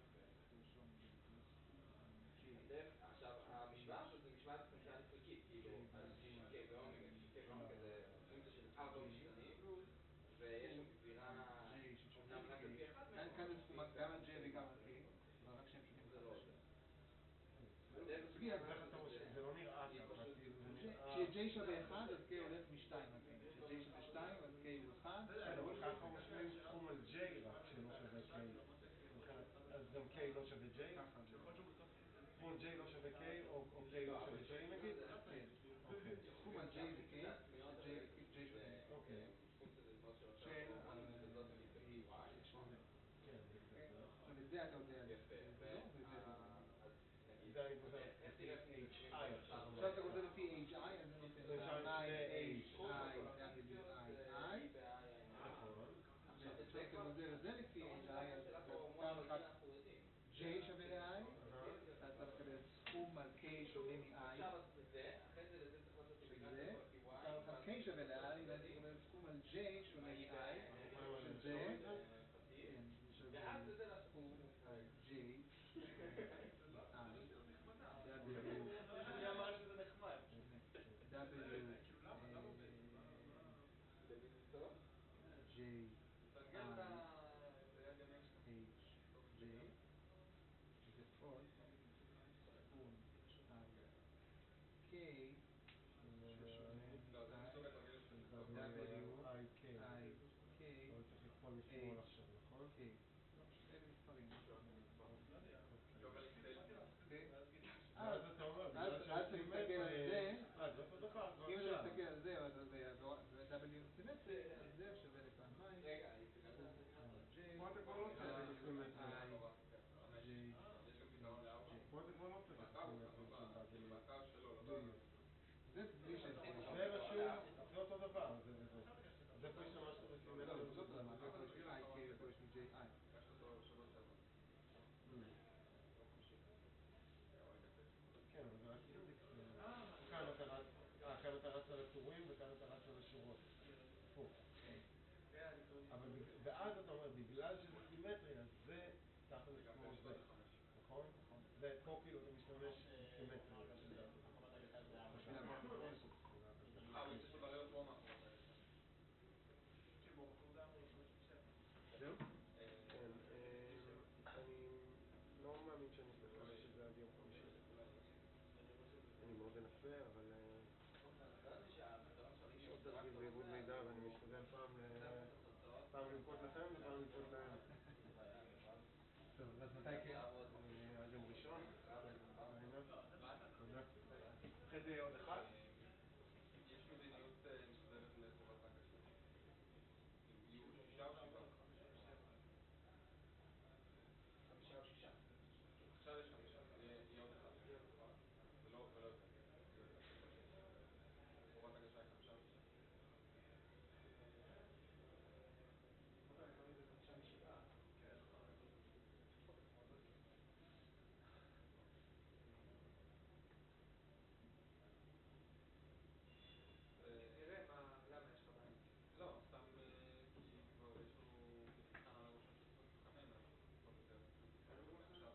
עכשיו, המשוואה הזאת זה משוואה דיפרנציאלית חלקית, כאילו, K ואומגה, K ואומגה זה פונקציה של 4 משתנים, ויש שם גבירה, אומנם רק על פי אחד מהם, כאן זה סכום גם על J וגם על K, אבל רק שהם שונים זה לא זה לא נראה ככה, כש-J שווה 1 אז K הולך מ-2 על K, כש-J שווה 2 אז K הוא 1, אבל ככה הוא משווים סכום על J רק שלא שווה K, אז גם K לא שווה J, סכום J לא שווה K או K לא שווה J נגיד? כן, סכום על J זה K, J שווה K, אוקיי, עכשיו את זה אתה יודע, זה אני גוזר לפי HI עכשיו אתה גוזר לפי HI אז זה נותן פעמיים HI WII ואתה גוזר את זה לפי HI אז פעם אחת J שווה ל-I אז אתה מקבל סכום על K שונה מ-I שזה פעם אחת K שווה ל-I ואתה מקבל סכום על J שונה מ-I שזה ואז זה סכום על J אני אמר שזה נחמד. J H J זה עוד סכום על K W I K אבל צריך לקרוא משמאל עכשיו, נכון? K אלה מספרים אז אתה אומר, אז אתה מסתכל על זה, אם אתה מסתכל על זה, אז זה W סימטרי, אז זה שווה לפעמיים פה אתה כבר לא צריך סימטרי פה אתה כבר לא צריך סימטרי זה בלי שזה רשום, זה אותו דבר זה פה השתמשת בסימטרי תכלס וגם כמו ב-7 זה, ו-5. נכון? ופה כאילו אתה משתמש בסימטריה. בשביל המקום הוא צריך לברר פה מה חובת ההגשה. זהו? כן, אני לא מאמין שאני אסתכל שזה עד יום חמישי. אני מאוד אנסה, אבל יש עוד תרגיל בעיבוד מידע ואני משתדל פעם לנקוט לכם ופעם לנקוט להם. טוב, אז מתי כן? עד יום ראשון. תודה. אחרי זה עוד אחד? יש מדיניות מסודרת לחובת ההגשה. יהיו 6 או 7? 5 או 6. עכשיו יש 5, יהיה עוד אחד. ולא יותר. חובת הגשה היא 5 או 6? כן. נראה למה יש לך בעיה. לא, סתם כי כבר יש לנו מבחן על הראשון של סוף מבחנים, אז פחות או יותר עכשיו כבר.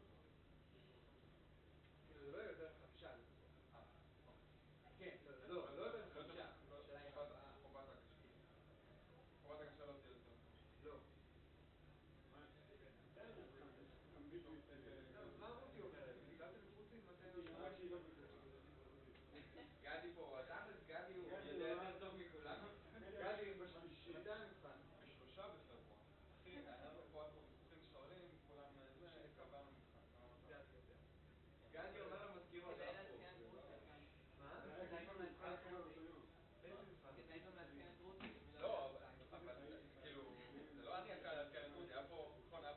כאילו זה לא יותר מ5 זה בסוף. כן, לא יותר מ5. חובת הגשה. חובת הגשה לא תהיה יותר מ5. לא. מה רותי אומרת? קיבלתם את רותי? גדי פה, תכלס גדי הוא יודע יותר טוב מכולם. גדי, מתי המבחן? ב3 בפברואר. אחי, היה לו פה ויכוחים שואלים, כולם קבענו מבחן. גדי יודע. גדי אומר למזכיר עוד מה? איזה מבחן? כדאי גם לעדכן את רותי. לא, אבל כאילו, זה לא אני הקל לעדכן את רותי, היה פה שיחה, דיברנו.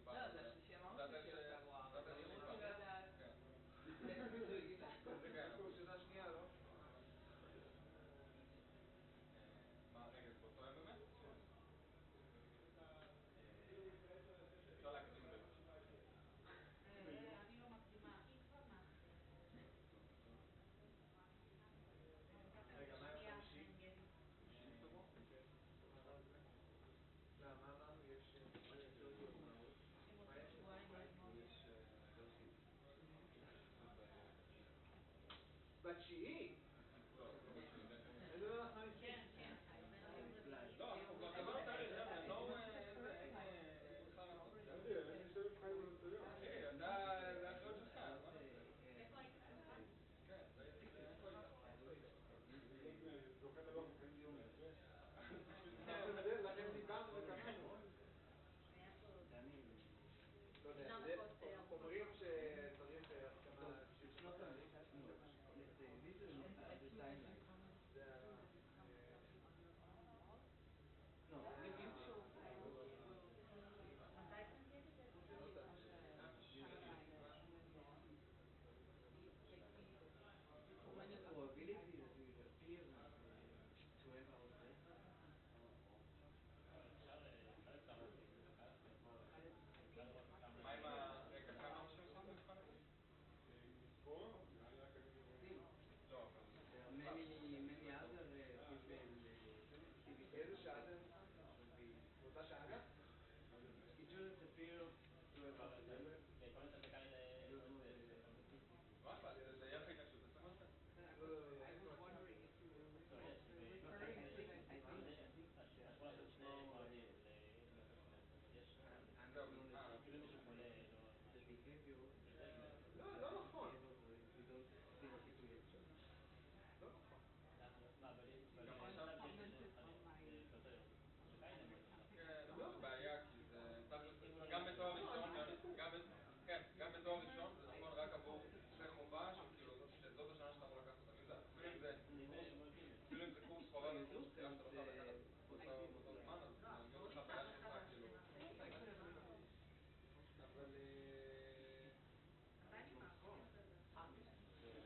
לא, זה השלישי אמרתי של פברואר, אבל רותי לא יודעת. כן. זה כן, פשוט השנייה, לא? רגע, זה באותו יום באמת? אפשר להקדים ביום. אני לא מקדימה, היא כבר מאחרת. רגע, מה עם חמישי? מה אמרנו? יש הם רוצים שבועיים ללמוד. יש בתשיעי? לא, אני לא יודע חמישי. כן, כן. לא, אנחנו כבר קבענו תאריך, חבר'ה, לא בכלל לעשות. אחי, זה האחריות שלך, מה נעשה? איפה היית בצבא? כן, איפה היית? זוכר ללוח חיים יום לפני? לכן דיברנו וקראנו. היה פה... לא יודע, אומרים שצריך הסכמה של שנות תאריך. זה No, מתי תנגד את when the probability that we will appear 12 hours later. מה עם רגע, כמה אנשים עושים את המבחן הזה? פה? נראה לי רק אני... לא, אבל... Many other people איזה שעה זה מבחן? באותה שעה גם? it shouldn't appear 12 hours later. וואלה, זה יהיה לך התנגשות אצלנו? I was wondering if you were referring to the behavior לא נכון. we don't see the situation. לא נכון. גם עכשיו לא, זה בעיה, כי זה גם בתואר ראשון, גם בתואר ראשון זה נכון רק עבור קורסי חובה, שזאת השנה שאתה אמור לקחת אותם. אפילו אם זה קורס חובה וקורס בחירה שאתה לא חייב לקחת באותו זמן, אז אני אומר לך בעיה שלך, כאילו...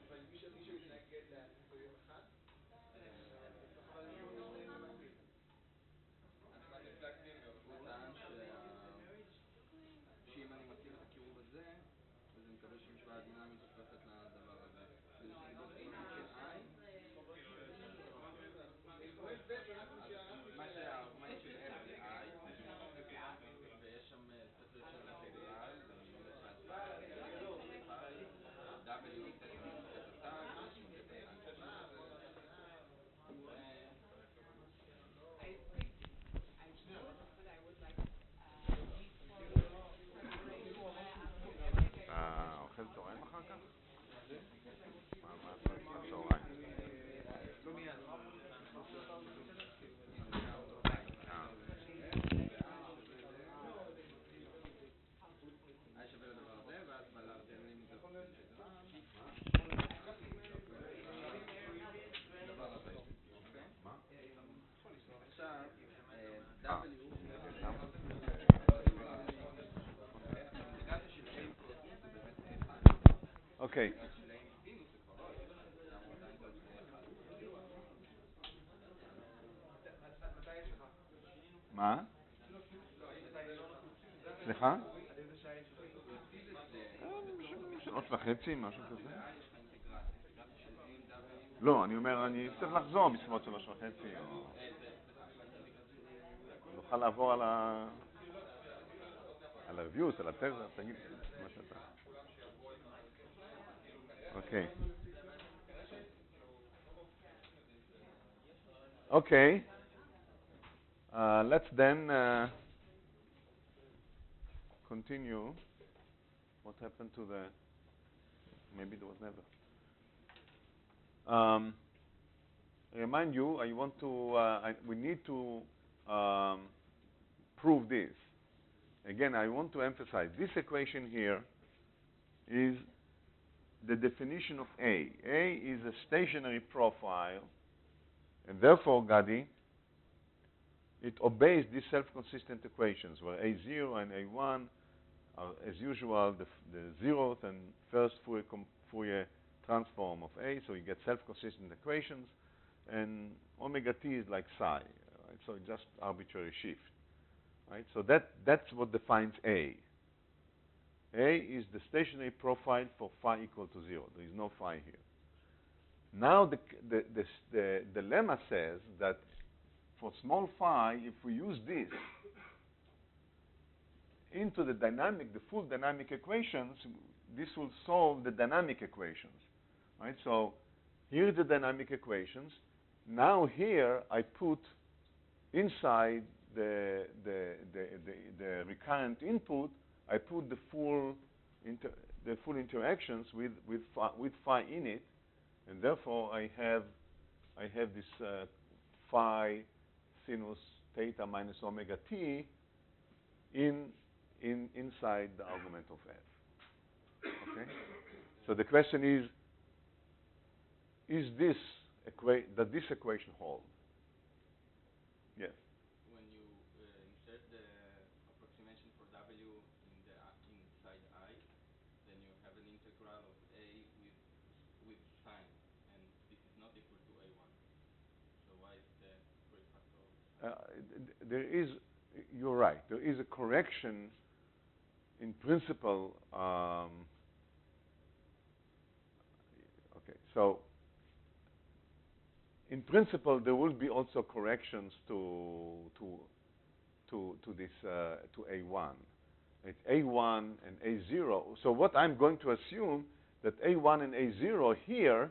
אבל מישהו יתנגד להעניק ביום אחד? אבל אני לא במקביל. אני מעדיף להקדים ביום. הוא טען שאם אני מכיר את הקירוב הזה, אז אני מקווה שמשוואה דינמית הופכת לדבר הזה. מה שהארגומנט של F ו-I, ויש שם צריך להיות שם F ו-I, אוקיי. רק של A מסינוס זה כבר לא A, זה אמור עדיין להיות A1. מתי יש לך? מה? סליחה? עד איזה שעה יש לך? 3:30, משהו כזה. יש לך אינטגרציה של A עם W. לא, אני אומר, אני צריך לחזור בסביבות 3:30. נוכל לעבור על ה-reviews, על התזה, תגיד מה שאתה. אוקיי. אוקיי. Let's then continue. What happened to the... Maybe there was never. Remind you, I want to... we need to prove this. Again, I want to emphasize this equation here is the definition of A. A is a stationary profile, and therefore, Gadi, it obeys these self-consistent equations where A0 and A1 are, as usual, the zeroth and first Fourier transform of A, so you get self-consistent equations, and omega t is like psi, right? So it's just arbitrary shift, right? So that's what defines A. A is the stationary profile for phi equal to 0. There is no phi here. Now the lemma says that for small phi, if we use this into the full dynamic equations, this will solve the dynamic equations, right? So here are the dynamic equations. Now here I put inside the recurrent input, I put the full interactions with phi in it, and therefore I have this phi sinus theta minus omega t inside the argument of f. Okay? So the question is does this equation hold? Yes. When you insert the approximation for W inside I, then you have an integral of A with sign, and this is not equal to A1. So why is the great factor of sign? You're right. There is a correction in principle. Okay, so in principle there will be also corrections to this to A1. It's A1 and A0. So what I'm going to assume that A1 and A0 here,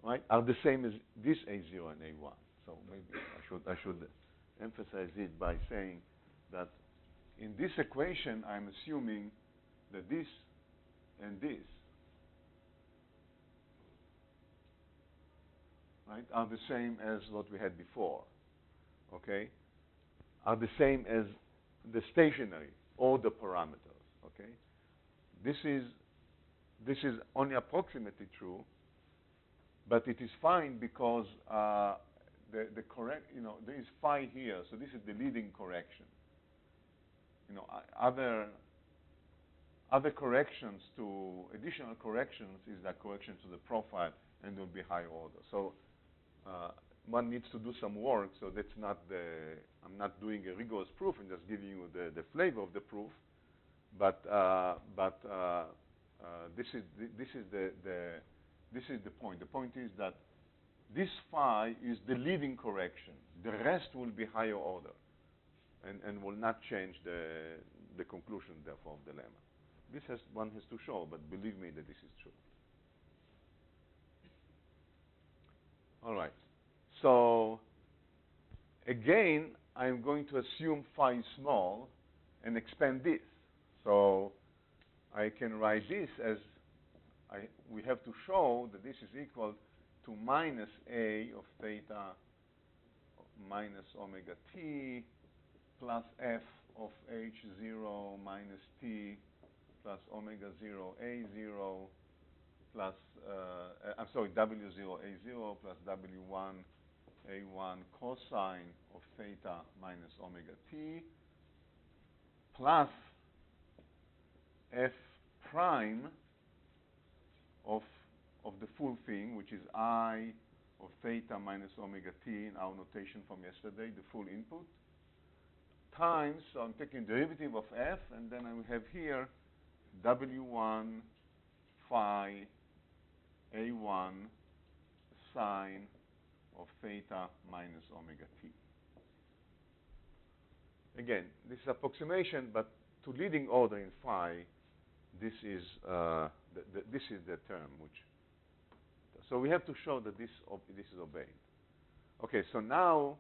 right, are the same as this A0 and A1. So maybe I should emphasize it by saying that in this equation I'm assuming that this and this, right, are the same as what we had before. Okay, are the same as the stationary or the parameters. Okay, this is only approximately true, but it is fine because the correct, there is phi here, so this is the leading correction. Other corrections additional corrections is that correction to the profile, and will be higher order. So one needs to do some work. So that's not I'm not doing a rigorous proof. I'm just giving you the flavor of the proof. But this is the point. The point is that this phi is the leading correction. The rest will be higher order, and will not change the conclusion, therefore, of the lemma. One has to show, but believe me that this is true. All right. So again, I'm going to assume phi is small and expand this. So I can write this as we have to show that this is equal to minus A of theta minus omega t plus f of h0 minus t plus omega 0 a0 plus, w0 a0 plus w1 a1 cosine of theta minus omega t plus f prime of the full thing, which is I of theta minus omega t in our notation from yesterday, the full input, times, so I'm taking derivative of f, and then I will have here W1 phi A1 sine of theta minus omega t. Again, this is approximation, but to leading order in phi, this is the term which. So we have to show that this is obeyed. Okay, so now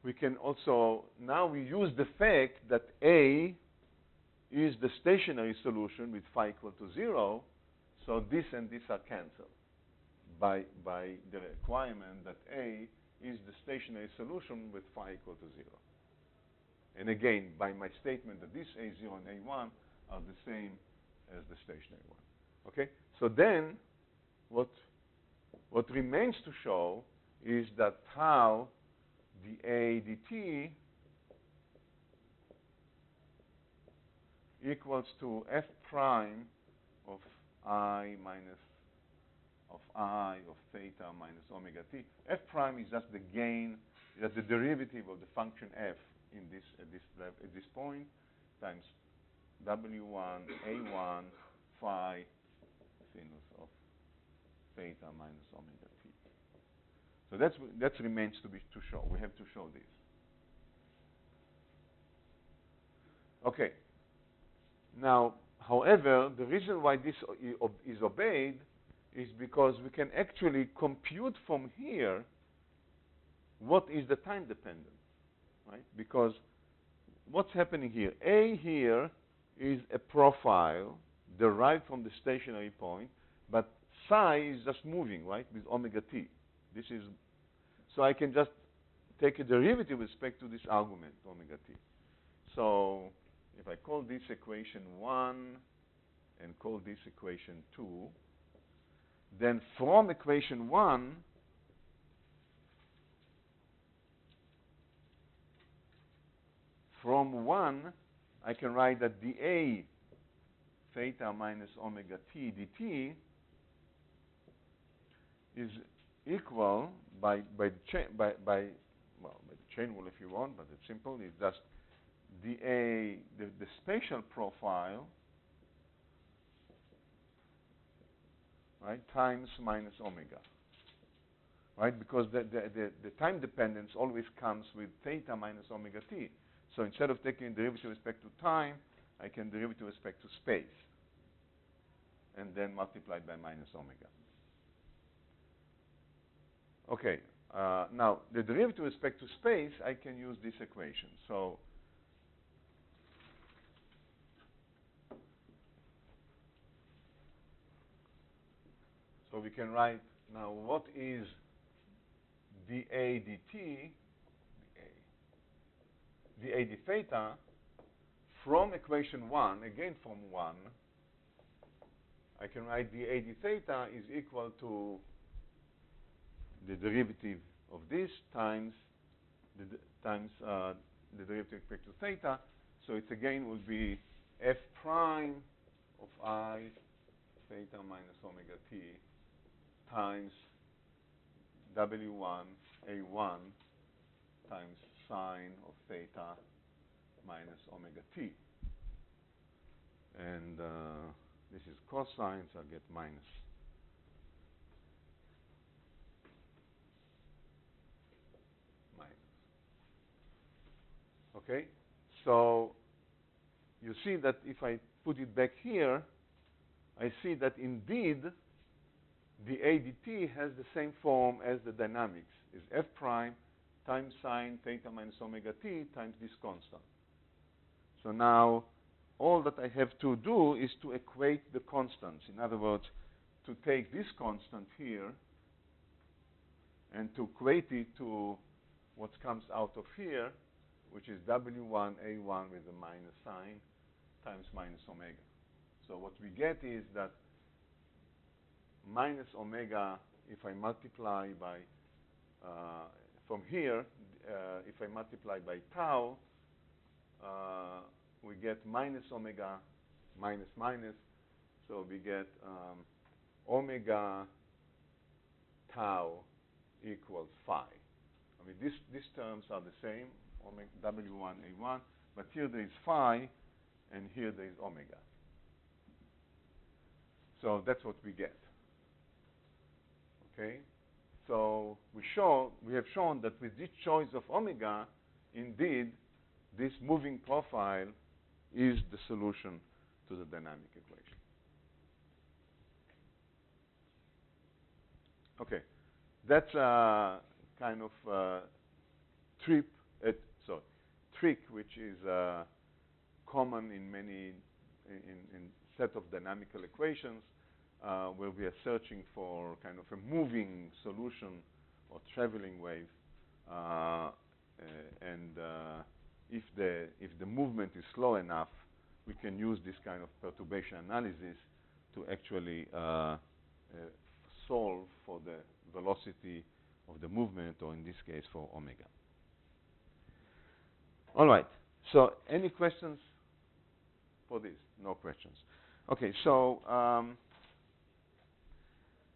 we can also we use the fact that A is the stationary solution with phi equal to 0, so this and this are cancelled by the requirement that A is the stationary solution with phi equal to 0. And again, by my statement that this A0 and A1 are the same as the stationary one. Okay? So then what remains to show is that tau dA dt equals to f prime of I minus of I of theta minus omega t. F prime is just the gain, that's the derivative of the function f in this at this point times W1 A1 phi sinus of theta minus omega t. So that remains to show. We have to show this. Okay. Now, however, the reason why this is obeyed is because we can actually compute from here what is the time dependence, right? Because what's happening here? A here is a profile derived from the stationary point, but psi is just moving, right, with omega t. This is, so I can just take a derivative with respect to this argument, omega t. So if I call this equation 1 and call this equation 2, then from equation 1, I can write that dA theta minus omega t dt is equal by the chain rule if you want, but it's simple. It's just dA, the spatial profile, right, times minus omega, right? Because the time dependence always comes with theta minus omega t. So instead of taking derivative with respect to time, I can derivative with respect to space, and then multiplied by minus omega. Okay, now the derivative with respect to space, I can use this equation. So we can write now what is dA dt, dA d theta, from equation 1, again from 1, I can write dA d theta is equal to the derivative of this times the derivative with respect to theta. So it again will be f prime of I theta minus omega t times W1 A1 times sine of theta minus omega t. And this is cosine, so I'll get minus. Okay? So you see that if I put it back here, I see that indeed the ADT has the same form as the dynamics, is f prime times sine theta minus omega t times this constant. So now all that I have to do is to equate the constants. In other words, to take this constant here and to equate it to what comes out of here, which is W1 A1 with a minus sign times minus omega. So what we get is that minus omega, if I multiply by, from here, if I multiply by tau, we get minus omega minus minus. So we get omega tau equals phi. I mean, these terms are the same, omega W1, A1, but here there is phi, and here there is omega. So that's what we get. Okay? So we have shown that with this choice of omega, indeed, this moving profile is the solution to the dynamic equation. Okay, that's a kind of trick which is common in many in set of dynamical equations where we are searching for kind of a moving solution or traveling wave, and if the movement is slow enough, we can use this kind of perturbation analysis to actually solve for the velocity of the movement, or in this case for omega. All right. So any questions for this? No questions. Okay. So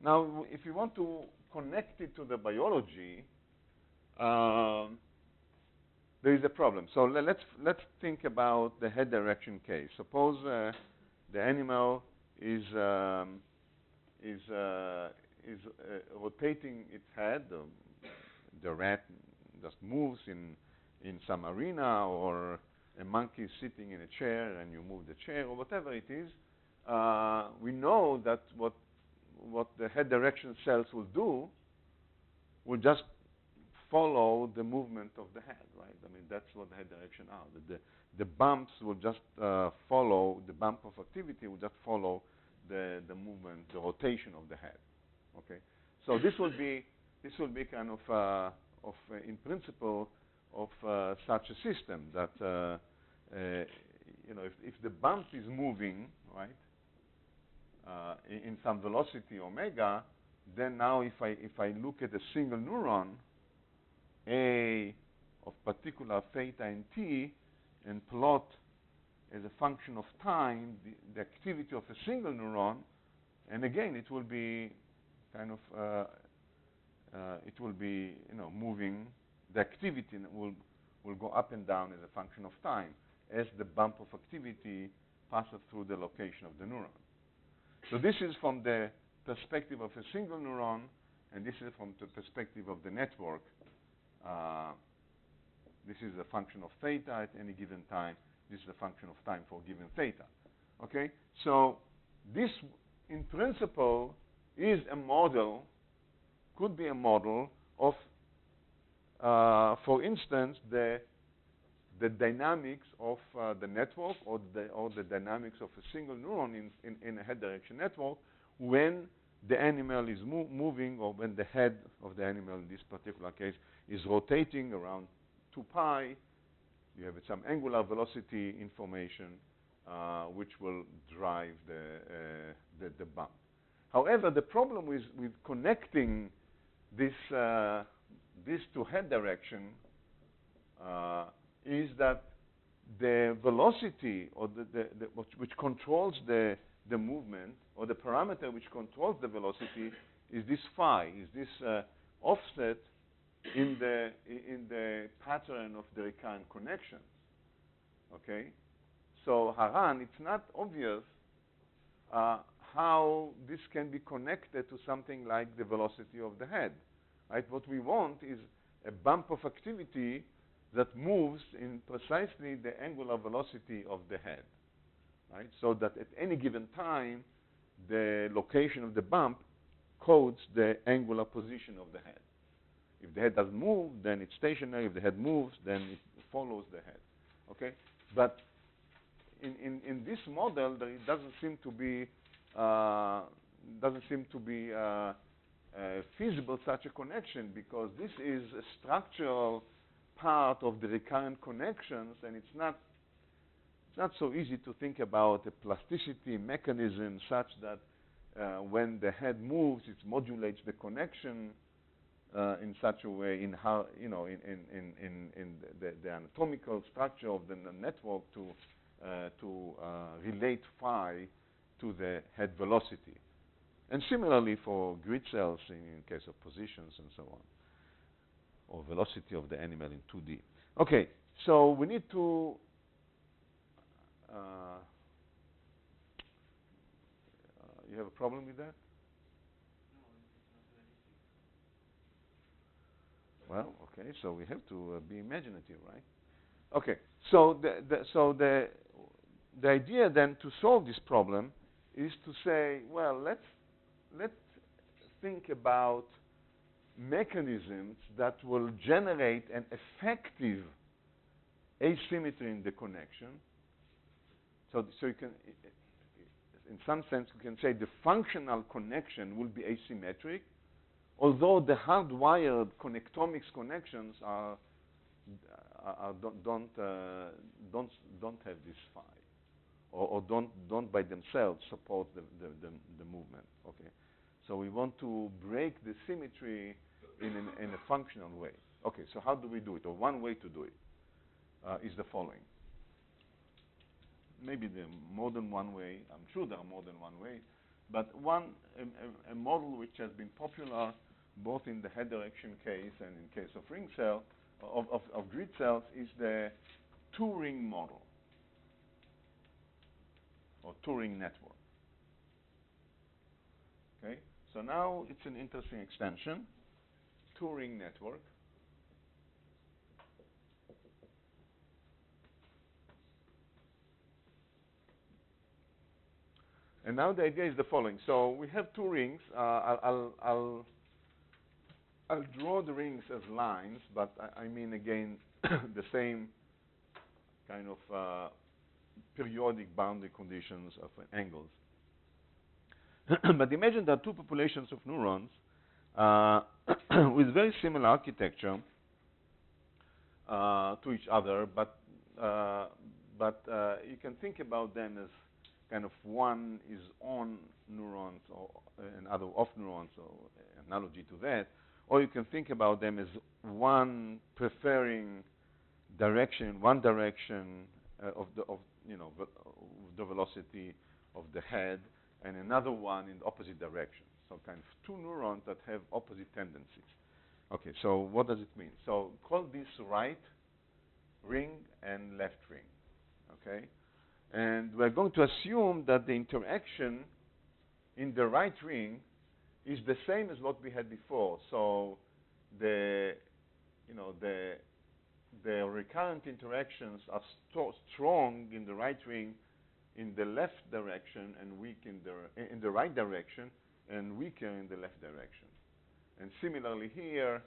now, if you want to connect it to the biology, there is a problem. So let's think about the head direction case. Suppose the animal is rotating its head. The rat just moves in some arena, or a monkey is sitting in a chair and you move the chair, or whatever it is. We know that what the head direction cells will do will just follow the movement of the head, right? I mean, that's what the head direction are. The bumps will just follow, the bump of activity will just follow the movement, the rotation of the head. Okay, so this will be kind of in principle of such a system that if the bump is moving, right, in some velocity omega, then now if I look at a single neuron, A of particular theta and t, and plot as a function of time the activity of a single neuron, and again it will be kind of moving. The activity will go up and down as a function of time as the bump of activity passes through the location of the neuron. So this is from the perspective of a single neuron, and this is from the perspective of the network. This is a function of theta at any given time. This is a function of time for given theta. Okay? So this, in principle, is a model, could be a model of, for instance, the dynamics of the network, or the dynamics of a single neuron in a head direction network when the animal is moving, or when the head of the animal, in this particular case, is rotating around 2 pi. You have some angular velocity information which will drive the bump. However, the problem with connecting this to head direction is that the velocity, or which controls the movement, or the parameter which controls the velocity, is this phi, is this offset in the pattern of the recurrent connections. Okay, so Haran, it's not obvious how this can be connected to something like the velocity of the head. Right? What we want is a bump of activity that moves in precisely the angular velocity of the head, right? So that at any given time, the location of the bump codes the angular position of the head. If the head doesn't move, then it's stationary. If the head moves, then it follows the head. Okay, but in this model, it doesn't seem to be feasible such a connection, because this is a structural part of the recurrent connections, and it's not so easy to think about a plasticity mechanism such that when the head moves, it modulates the connection in such a way in how in the anatomical structure of the network to relate phi to the head velocity. And similarly for grid cells in case of positions and so on, or velocity of the animal in 2D. Okay, so we need to you have a problem with that? No, it's not realistic. Well, okay, so we have to be imaginative, right? Okay, so the idea then to solve this problem is to say, well, let's think about mechanisms that will generate an effective asymmetry in the connection. So you can, in some sense, you can say the functional connection will be asymmetric, although the hardwired connectomics connections don't have this phi, or don't by themselves support the movement. Okay, so we want to break the symmetry in a functional way. Okay, so how do we do it? Or one way to do it is the following. Maybe there are more than one way. I'm sure there are more than one way, but a model which has been popular both in the head direction case and in case of ring cell of grid cells is the two-ring model or two-ring network. Okay, so now it's an interesting extension, two-ring network. And now the idea is the following. So we have two rings. I'll draw the rings as lines, but I mean again the same kind of periodic boundary conditions of angles. But imagine there are two populations of neurons with very similar architecture to each other, but you can think about them as kind of one is on neurons or another off neurons, or analogy to that, or you can think about them as one preferring one direction of the velocity of the head, and another one in the opposite direction. So kind of two neurons that have opposite tendencies. Okay, so what does it mean? So call this right ring and left ring. Okay. And we're going to assume that the interaction in the right ring is the same as what we had before. So the recurrent interactions are strong in the right ring in the left direction and weak in the right direction and weaker in the left direction. And similarly here,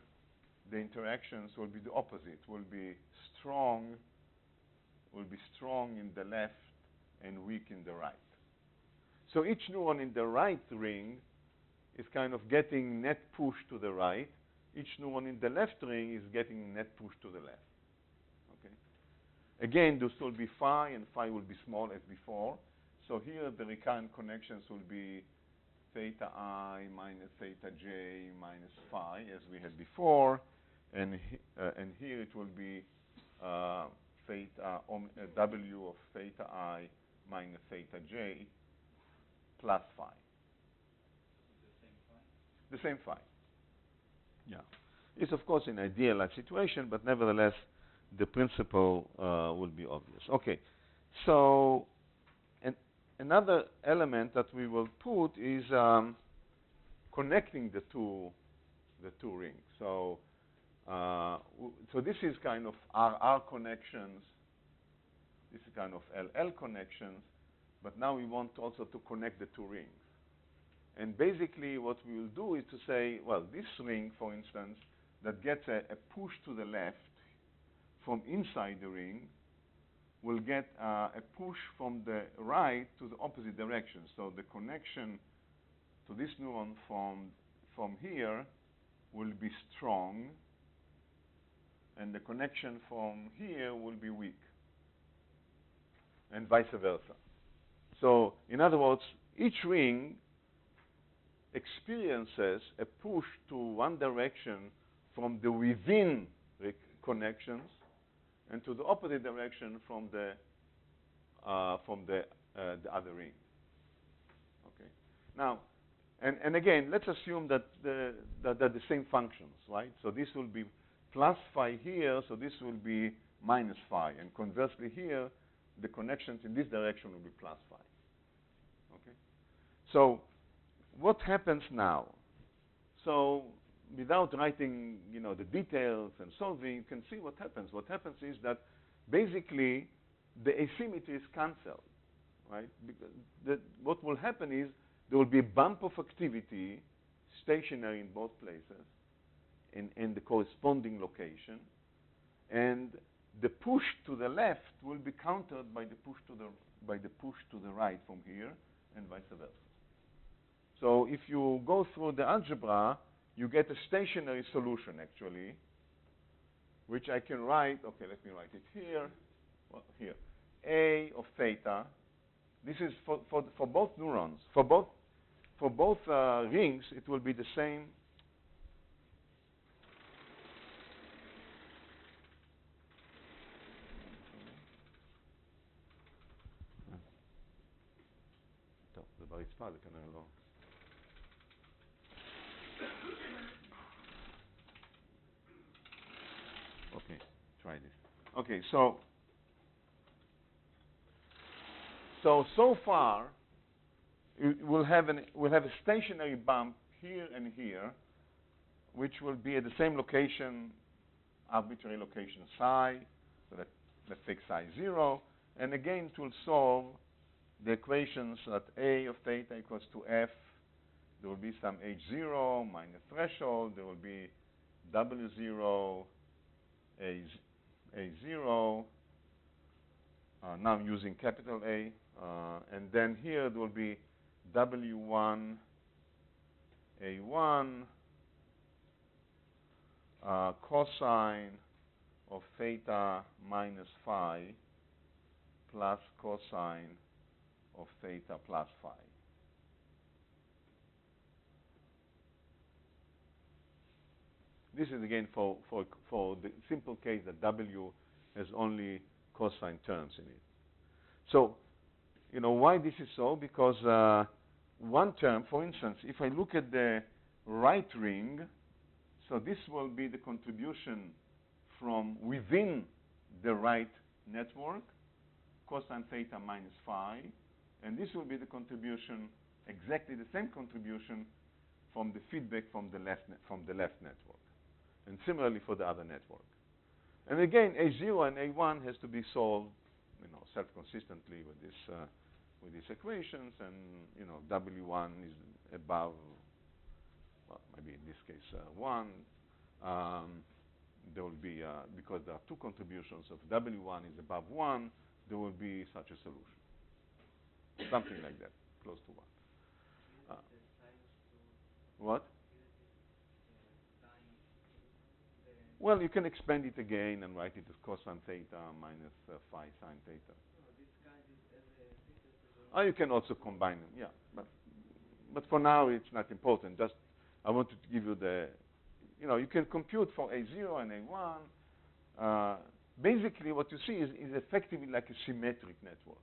the interactions will be the opposite. Will be strong in the left and weak in the right. So each neuron in the right ring is kind of getting net push to the right. Each neuron in the left ring is getting net push to the left. Okay. Again, this will be phi, and phi will be small as before. So here the recurrent connections will be theta I minus theta j minus phi, as we had before, and here it will be W of theta I minus theta j plus phi. The same phi. Yeah. It's of course an idealized situation, but nevertheless the principle will be obvious. Okay. So another element that we will put is connecting the two rings. So so this is kind of R connections. This is kind of LL connections, but now we want also to connect the two rings. And basically what we will do is to say, well, this ring, for instance, that gets a push to the left from inside the ring will get a push from the right to the opposite direction. So the connection to this neuron from here will be strong, and the connection from here will be weak, and vice versa. So in other words, each ring experiences a push to one direction from the within connections, and to the opposite direction from the other ring. Now, and again, let's assume that that they're the same functions, right? So this will be plus phi here, so this will be minus phi. And conversely here, the connections in this direction will be plus phi. Okay? So what happens now? So without writing, the details and solving, you can see what happens. What happens is that basically the asymmetry is cancelled, right? Because what will happen is there will be a bump of activity stationary in both places in the corresponding location, and the push to the left will be countered by the push to the right from here, and vice versa. So if you go through the algebra, you get a stationary solution actually, which I can write. Okay, let me write it here. Well, here, A of theta. This is for both neurons. For both rings, it will be the same. טוב, זה ברצפה, זה כנראה לא. Okay, try this. Okay, so far we'll have a stationary bump here and here, which will be at the same location, arbitrary location psi. So let's take psi 0, and again it will solve the equations that A of theta equals to F. There will be some H0 minus threshold. There will be W0 A0. Now I'm using capital A. And then here there will be W1 A1 cosine of theta minus phi plus cosine of theta plus phi. This is again for the simple case that W has only cosine terms in it. So, why this is so? Because one term, for instance, if I look at the right ring, so this will be the contribution from within the right network, cosine theta minus phi, and this will be the contribution, exactly the same contribution from the feedback from the left network, and similarly for the other network. And again, A0 and A1 has to be solved, self-consistently with these equations, and W1 is above, well, maybe in this case 1. There will be because there are two contributions of W1 is above 1, there will be such a solution, something like that, close to 1. What? Well, you can expand it again and write it as cosine theta minus phi sine theta. You can also combine them, yeah. But for now, it's not important. Just I wanted to give you the, you can compute for A0 and A1. Basically, what you see is effectively like a symmetric network,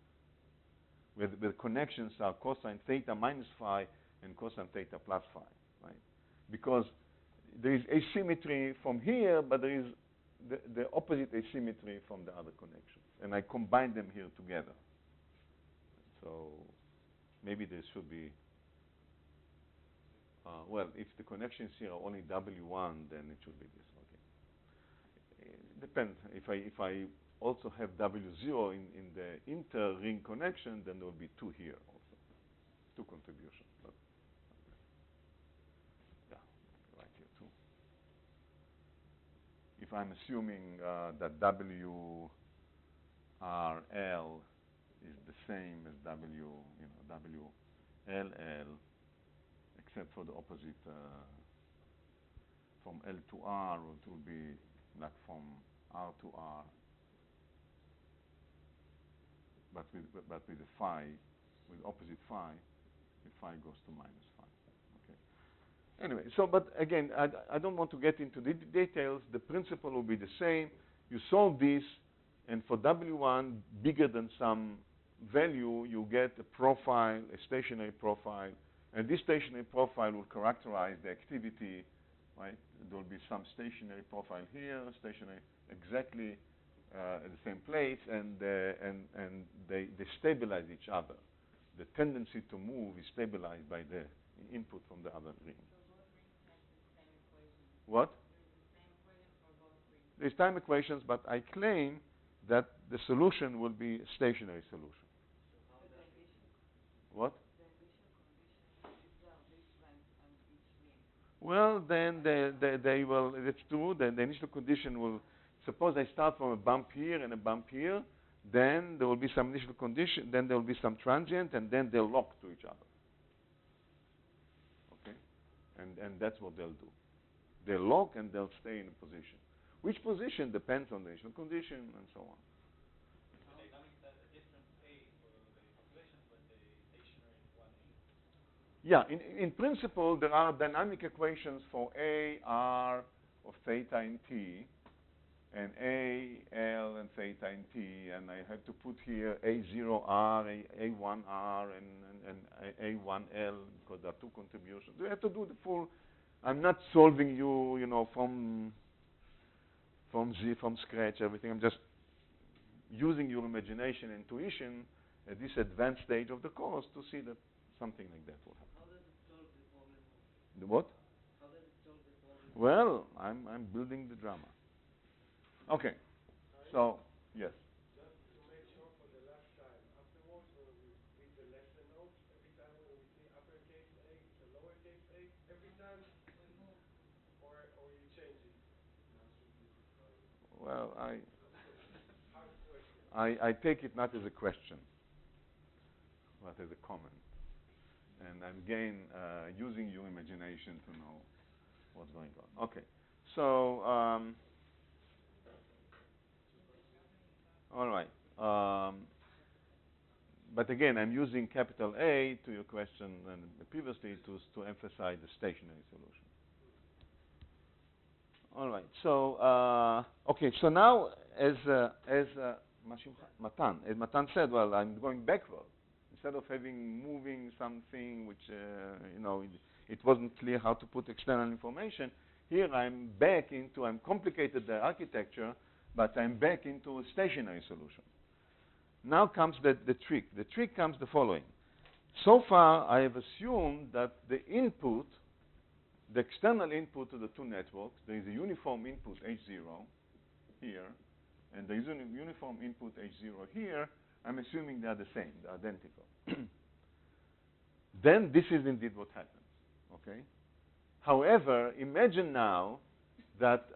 where the connections are cosine theta minus phi and cosine theta plus phi, right? Because there is asymmetry from here, but there is the opposite asymmetry from the other connections. And I combine them here together. So maybe there should be, well, if the connections here are only W1, then it should be this. Okay. It depends. If I also have W0 in the inter-ring connection, then there will be 2 here also. 2 contributions. But yeah, right here too. If I'm assuming that WRL is the same as WLL, except for the opposite from L to R, it will be like from R to R, but with the phi, with opposite phi, the phi goes to minus phi. Okay. Anyway, so but again, I don't want to get into the details. The principle will be the same. You solve this, and for W1 bigger than some value, you get a profile, a stationary profile, And this stationary profile will characterize the activity, right? There will be some stationary profile here, stationary exactly at the same place, and they stabilize each other. The tendency to move is stabilized by the input from the other ring. So both rings have the same equation. What? There's the same equation for both rings. There's time equations, but I claim that the solution will be a stationary solution. So how But the does initial, What? the initial condition is there this length on each ring. Well, then they will, it's true, then the initial condition will, suppose I start from a bump here and a bump here, then there will be some initial condition, then there will be some transient, and then they'll lock to each other. Okay? And that's what they'll do. They'll lock and they'll stay in a position. Which position depends on the initial condition and so on. The dynamics has a different A for the calculation, but the stationary is 1A. Yeah, in principle, there are dynamic equations for A, R of theta in T, and A, L, and theta in T, and I have to put here A0R, A1R, and A1L, because there are two contributions. You have to do the full. I'm not solving you know, from scratch, everything. I'm just using your imagination and intuition at this advanced stage of the course to see that something like that will happen. how does it solve the problem of The what? how does it solve the problem? Well, I'm building the drama. Okay. So, yes. Just to make sure for the last time, afterwards when we read the lesson notes, every time when we see uppercase A, it's a lowercase a, every time, or you change it? Well, Hard question. I take it not as a question, but as a comment. And I'm again using your imagination to know what's going on. Okay. So, all right. But again, I'm using capital A to your question and previously to emphasize the stationary solution. All right. So, okay. So now, as Matan said, well, I'm going backward. Instead of moving something which, you know, it wasn't clear how to put external information, here I'm complicated the architecture, but I'm back into a stationary solution. Now comes the trick. The trick comes the following. So far, I have assumed that the input, the external input to the two networks, there is a uniform input H0 here, and there is a uniform input H0 here. I'm assuming they are the same, they're identical. Then this is indeed what happens, okay? However, imagine now that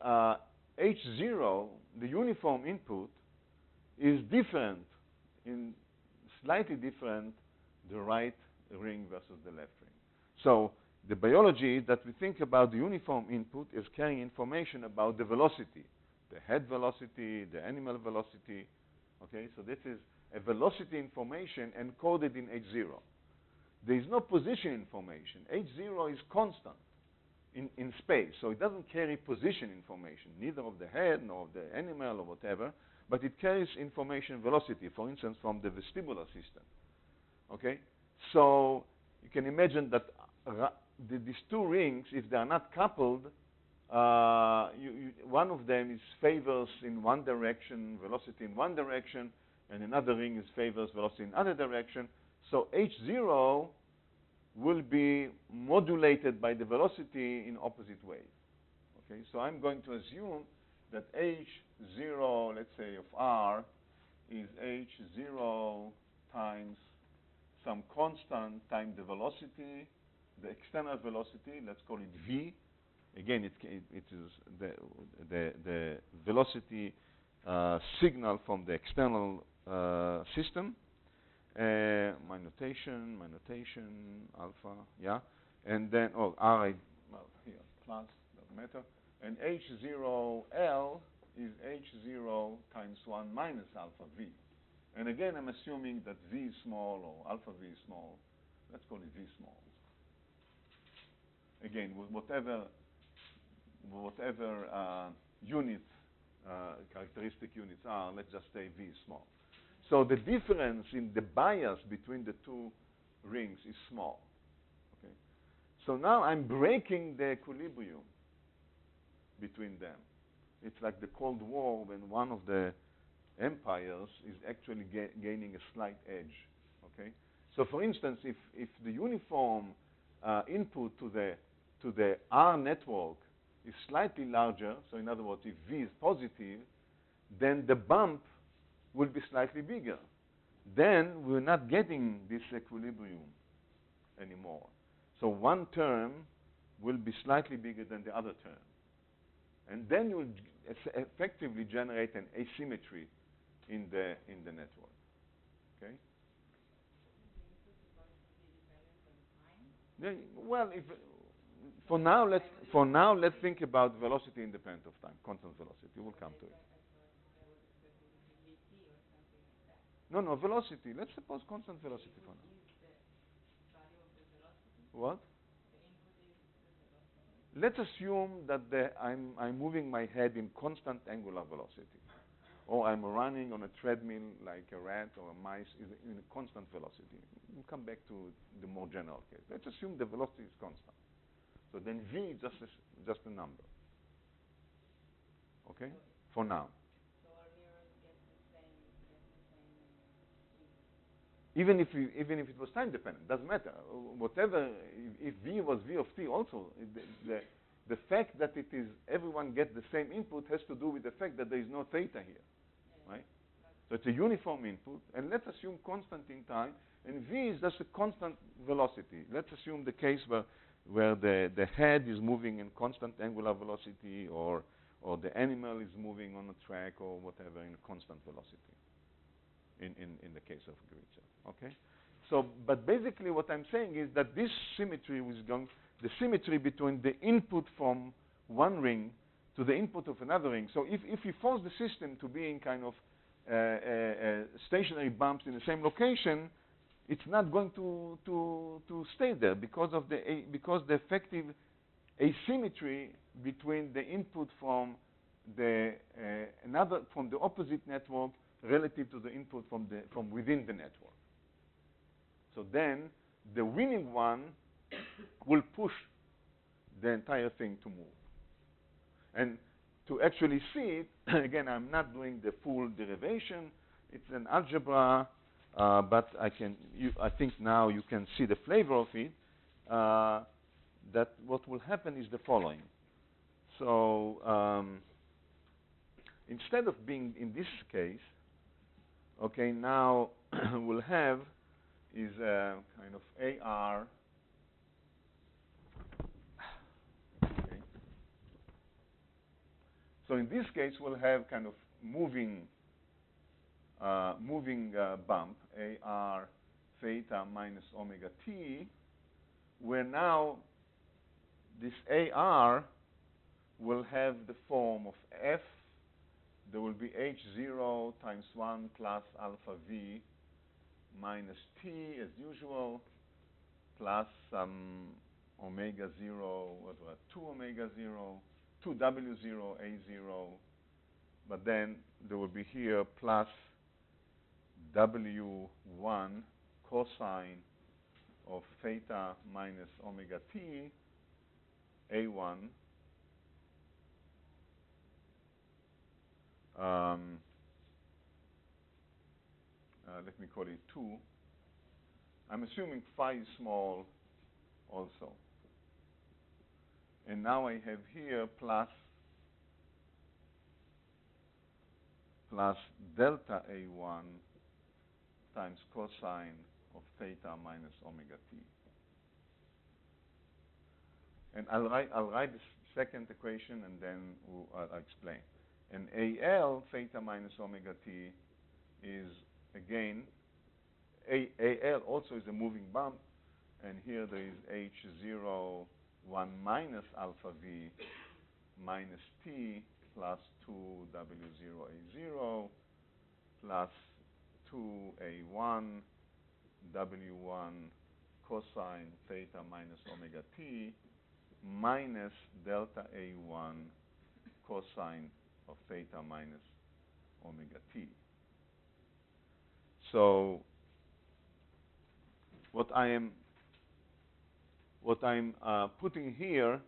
H0, the uniform input, is different, slightly different, the right ring versus the left ring. So the biology is that we think about the uniform input as carrying information about the velocity, the head velocity, the animal velocity, okay? So this is a velocity information encoded in H0. There is no position information. H0 is constant in space, so it doesn't carry position information, neither of the head nor of the animal or whatever, but it carries information velocity, for instance, from the vestibular system. Okay? So you can imagine that these two rings, if they are not coupled, one of them favors in one direction, velocity in one direction, and another ring favors velocity in other direction. So H0 will be modulated by the velocity in opposite ways. Okay, so I'm going to assume that H0, let's say, of R is H0 times some constant times the velocity, the external velocity, let's call it V. Again, it is the velocity signal from the external system. My notation, alpha, yeah. And then, R, here, plus, doesn't matter. And H0L is H0 times 1 minus alpha V. And again, I'm assuming that V is small or alpha V is small. Let's call it V small. Again, with whatever units, characteristic units are, let's just say V is small. So the difference in the bias between the two rings is small. Okay? So now I'm breaking the equilibrium between them. It's like the Cold War when one of the empires is actually gaining a slight edge. Okay. So, for instance, if the uniform input to the R network is slightly larger, so in other words, if V is positive, then the bump will be slightly bigger. Then we're not getting this equilibrium anymore. So one term will be slightly bigger than the other term. And then you'll effectively generate an asymmetry in the network. Okay? Yeah, well, if for now let's think about velocity independent of time, constant velocity. We'll come to it. No, velocity. Let's suppose constant velocity for now. What? Let's assume that I'm moving my head in constant angular velocity, or I'm running on a treadmill like a rat or a mice in a constant velocity. We'll come back to the more general case. Let's assume the velocity is constant. So then V is just a number. Okay? For now. So our neurons get the same Even if it was time dependent, doesn't matter. Whatever, if V was V of t also, the fact that it is everyone gets the same input has to do with the fact that there is no theta here, right? So it's a uniform input, and let's assume constant in time, and V is just a constant velocity. Let's assume the case where the head is moving in constant angular velocity, or the animal is moving on a track or whatever in constant velocity. In the case of Gritzer, okay? So, but basically what I'm saying is that this symmetry is the symmetry between the input from one ring to the input of another ring. So if you force the system to be in kind of stationary bumps in the same location, it's not going to stay there because the effective asymmetry between the input from the opposite network relative to the input from within the network. So then the winning one will push the entire thing to move. And to actually see it, again, I'm not doing the full derivation. It's an algebra, but I think now you can see the flavor of it, that what will happen is the following. So instead of being in this case, okay, now we'll have is a kind of AR. Okay. So in this case, we'll have kind of moving bump, AR theta minus omega t, where now this AR will have the form of F. There will be H0 times 1 plus alpha V minus T as usual, plus some omega 0, 2 omega 0, 2 W0, A0, but then there will be here plus W1 cosine of theta minus omega T, A1, let me call it 2. I'm assuming phi is small also. And now I have here plus delta A1 times cosine of theta minus omega t. And I'll write the second equation and then I'll explain. And AL theta minus omega t is again, AL also is a moving bump, and here there is H0 1 minus alpha V minus T plus 2 W0 A0 plus 2 A1 W1 cosine theta minus omega T minus delta A1 cosine of theta minus omega T. So what what I'm putting here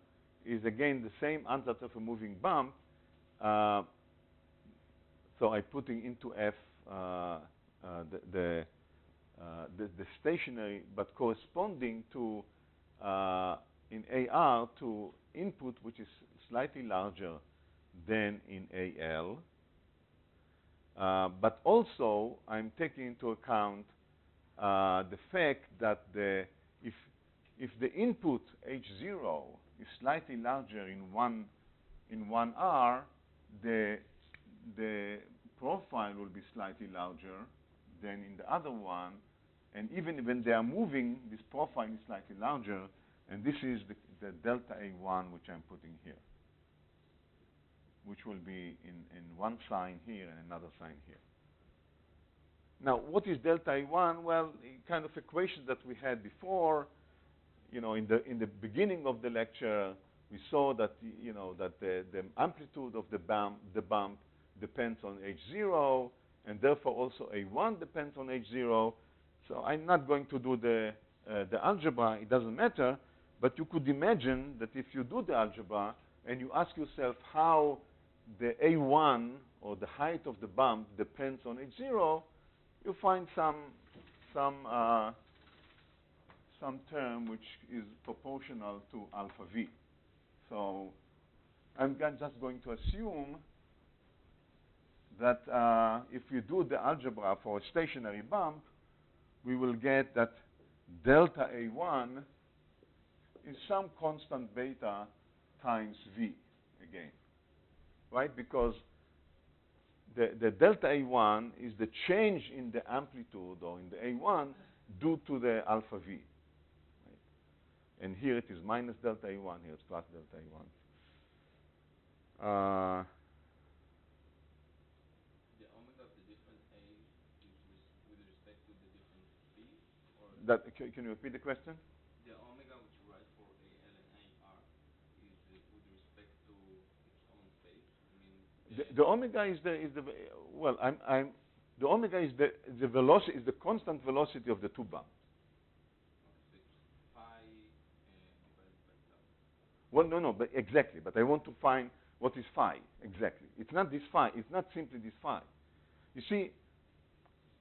is again the same ansatz of a moving bump. So I'm putting into F the stationary, but corresponding to in AR to input which is slightly larger than in AL. But also I'm taking into account the fact that if the input H0 is slightly larger in one R, the profile will be slightly larger than in the other one, and even when they are moving, this profile is slightly larger, and this is the delta A1 which I'm putting here, which will be in one sign here and another sign here. Now, what is delta A1? Well, kind of equation that we had before. You know, in the beginning of the lecture, we saw that the amplitude of the bump depends on H0, and therefore also A1 depends on H0. So I'm not going to do the algebra. It doesn't matter. But you could imagine that if you do the algebra and you ask yourself how the A1 or the height of the bump depends on H0, you find some term which is proportional to alpha V. So I'm just going to assume that if you do the algebra for a stationary bump, we will get that delta A1 is some constant beta times V again, right? Because the delta A1 is the change in the amplitude or in the A1 due to the alpha V. And here it is minus delta A1, here it's plus delta A1. The omega of the different A is with respect to the different B? Or Can you repeat the question? The omega which you write for AL and AR is with respect to its own space? I mean, the omega is the well, the omega is the velocity, is the constant velocity of the two bumps. Well, no, but exactly. But I want to find what is phi exactly. It's not this phi. It's not simply this phi. You see,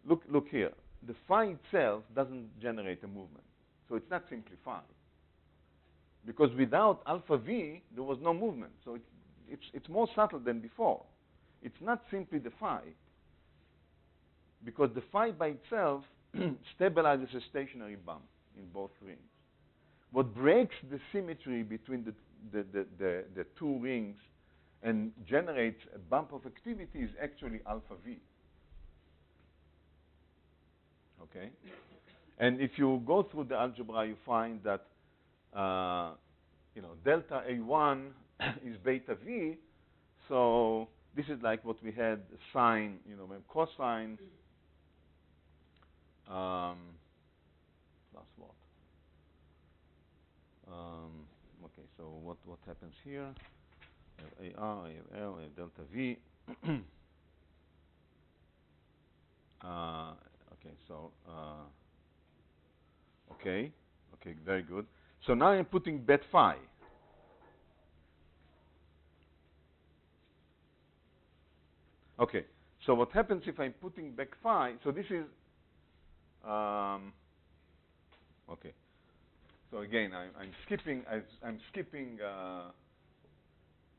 look here. The phi itself doesn't generate a movement, so it's not simply phi. Because without alpha v, there was no movement. So it's more subtle than before. It's not simply the phi, because the phi by itself stabilizes a stationary bump in both rings. What breaks the symmetry between the two rings and generates a bump of activity is actually alpha v. Okay? And if you go through the algebra, you find that delta A1 is beta v. So this is like what we had sine, cosine plus what? Okay, so what happens here? I have AR, I have L, I have delta V. Okay, so okay, very good. So now I'm putting bet phi. Okay, so what happens if I'm putting back phi? So this is okay. So again, I'm skipping.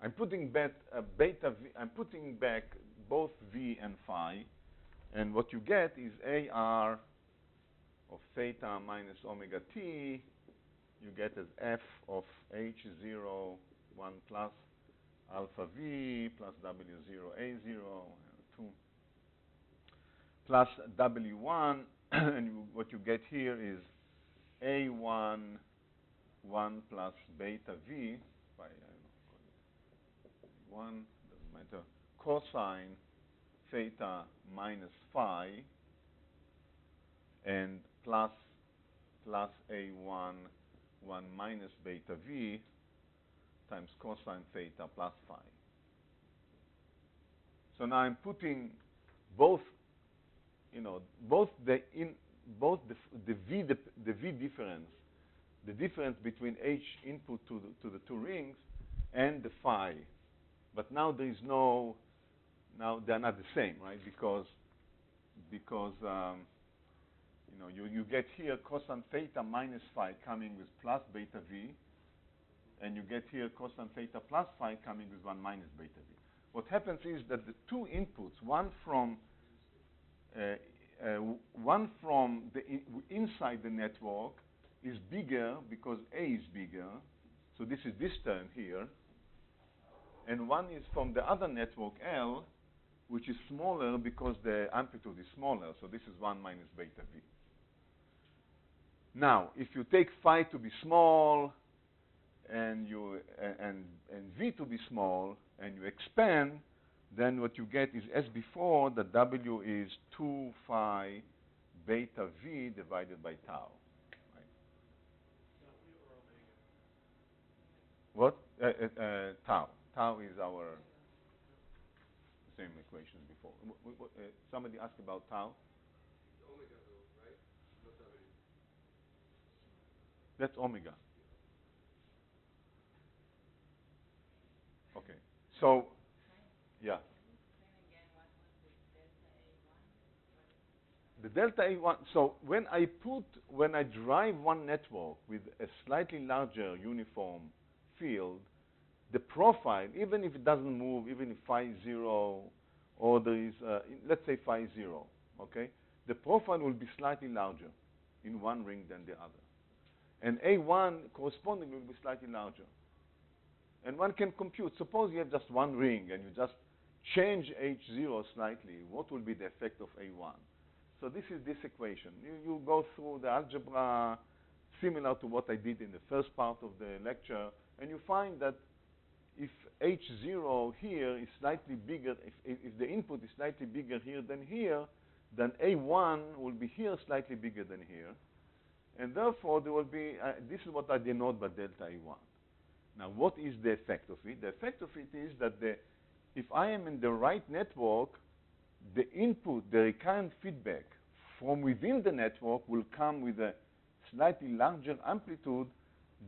I'm putting beta v. I'm putting back both v and phi, and what you get is AR of theta minus omega t. You get as f of H0 1 plus alpha v plus W0 A0 2 plus W1, and what you get here is A1 1 plus beta v by 1 doesn't matter cosine theta minus phi and plus A1 1 minus beta v times cosine theta plus phi. So now I'm putting both, both the v difference the difference between H input to the two rings and the phi. But now there is no, now they're not the same, right? Because you get here cosine theta minus phi coming with plus beta v, and you get here cosine theta plus phi coming with 1 minus beta v. What happens is that the two inputs, one from inside the network is bigger because A is bigger, so this is this term here, and one is from the other network L, which is smaller because the amplitude is smaller, so this is 1 minus beta v. Now, if you take phi to be small and v to be small, and you expand, then what you get is, as before, that W is 2 phi beta v divided by tau. Right? What? Tau. Tau is our same equation before. Somebody asked about tau? Omega though, right? Not W. That's omega. Okay. So, yeah. The delta A1, so when I drive one network with a slightly larger uniform field, the profile, even if it doesn't move, even if phi is 0, or there is, let's say phi is 0, okay? The profile will be slightly larger in one ring than the other. And A1 corresponding will be slightly larger. And one can compute, suppose you have just one ring and you just change H0 slightly, what will be the effect of A1? So this is this equation. You go through the algebra similar to what I did in the first part of the lecture, and you find that if H0 here is slightly bigger, if the input is slightly bigger here than here, then A1 will be here slightly bigger than here. And therefore, there will be, this is what I denote by delta A1. Now, what is the effect of it? The effect of it is that if I am in the right network, the input, the recurrent feedback from within the network will come with a slightly larger amplitude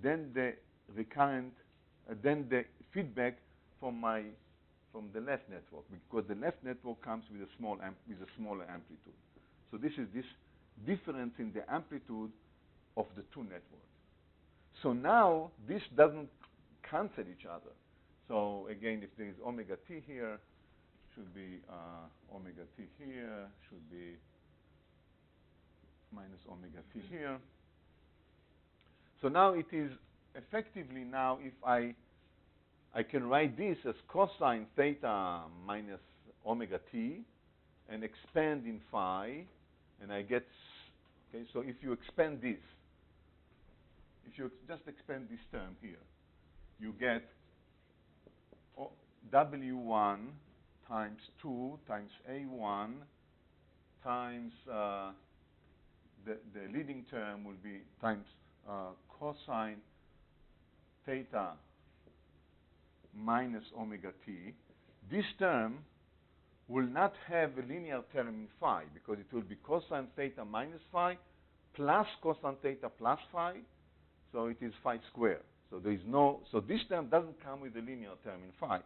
than the recurrent, than the feedback from the left network, because the left network comes with a smaller amplitude. So this is this difference in the amplitude of the two networks. So now this doesn't cancel each other. So again, if there is omega t here, should be omega t here, should be minus omega t here. So now it is effectively, now if I can write this as cosine theta minus omega t and expand in phi, and I get, okay, so if you expand this, if you just expand this term here, you get W1 times 2 times A1 times the leading term will be times cosine theta minus omega t. This term will not have a linear term in phi, because it will be cosine theta minus phi plus cosine theta plus phi, so it is phi squared. So there is no, so this term doesn't come with a linear term in phi,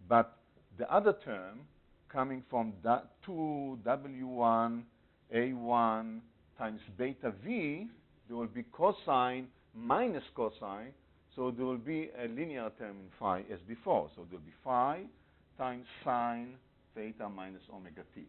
but the other term coming from 2W1 A1 times beta V, there will be cosine minus cosine, so there will be a linear term in phi as before. So there will be phi times sine theta minus omega t.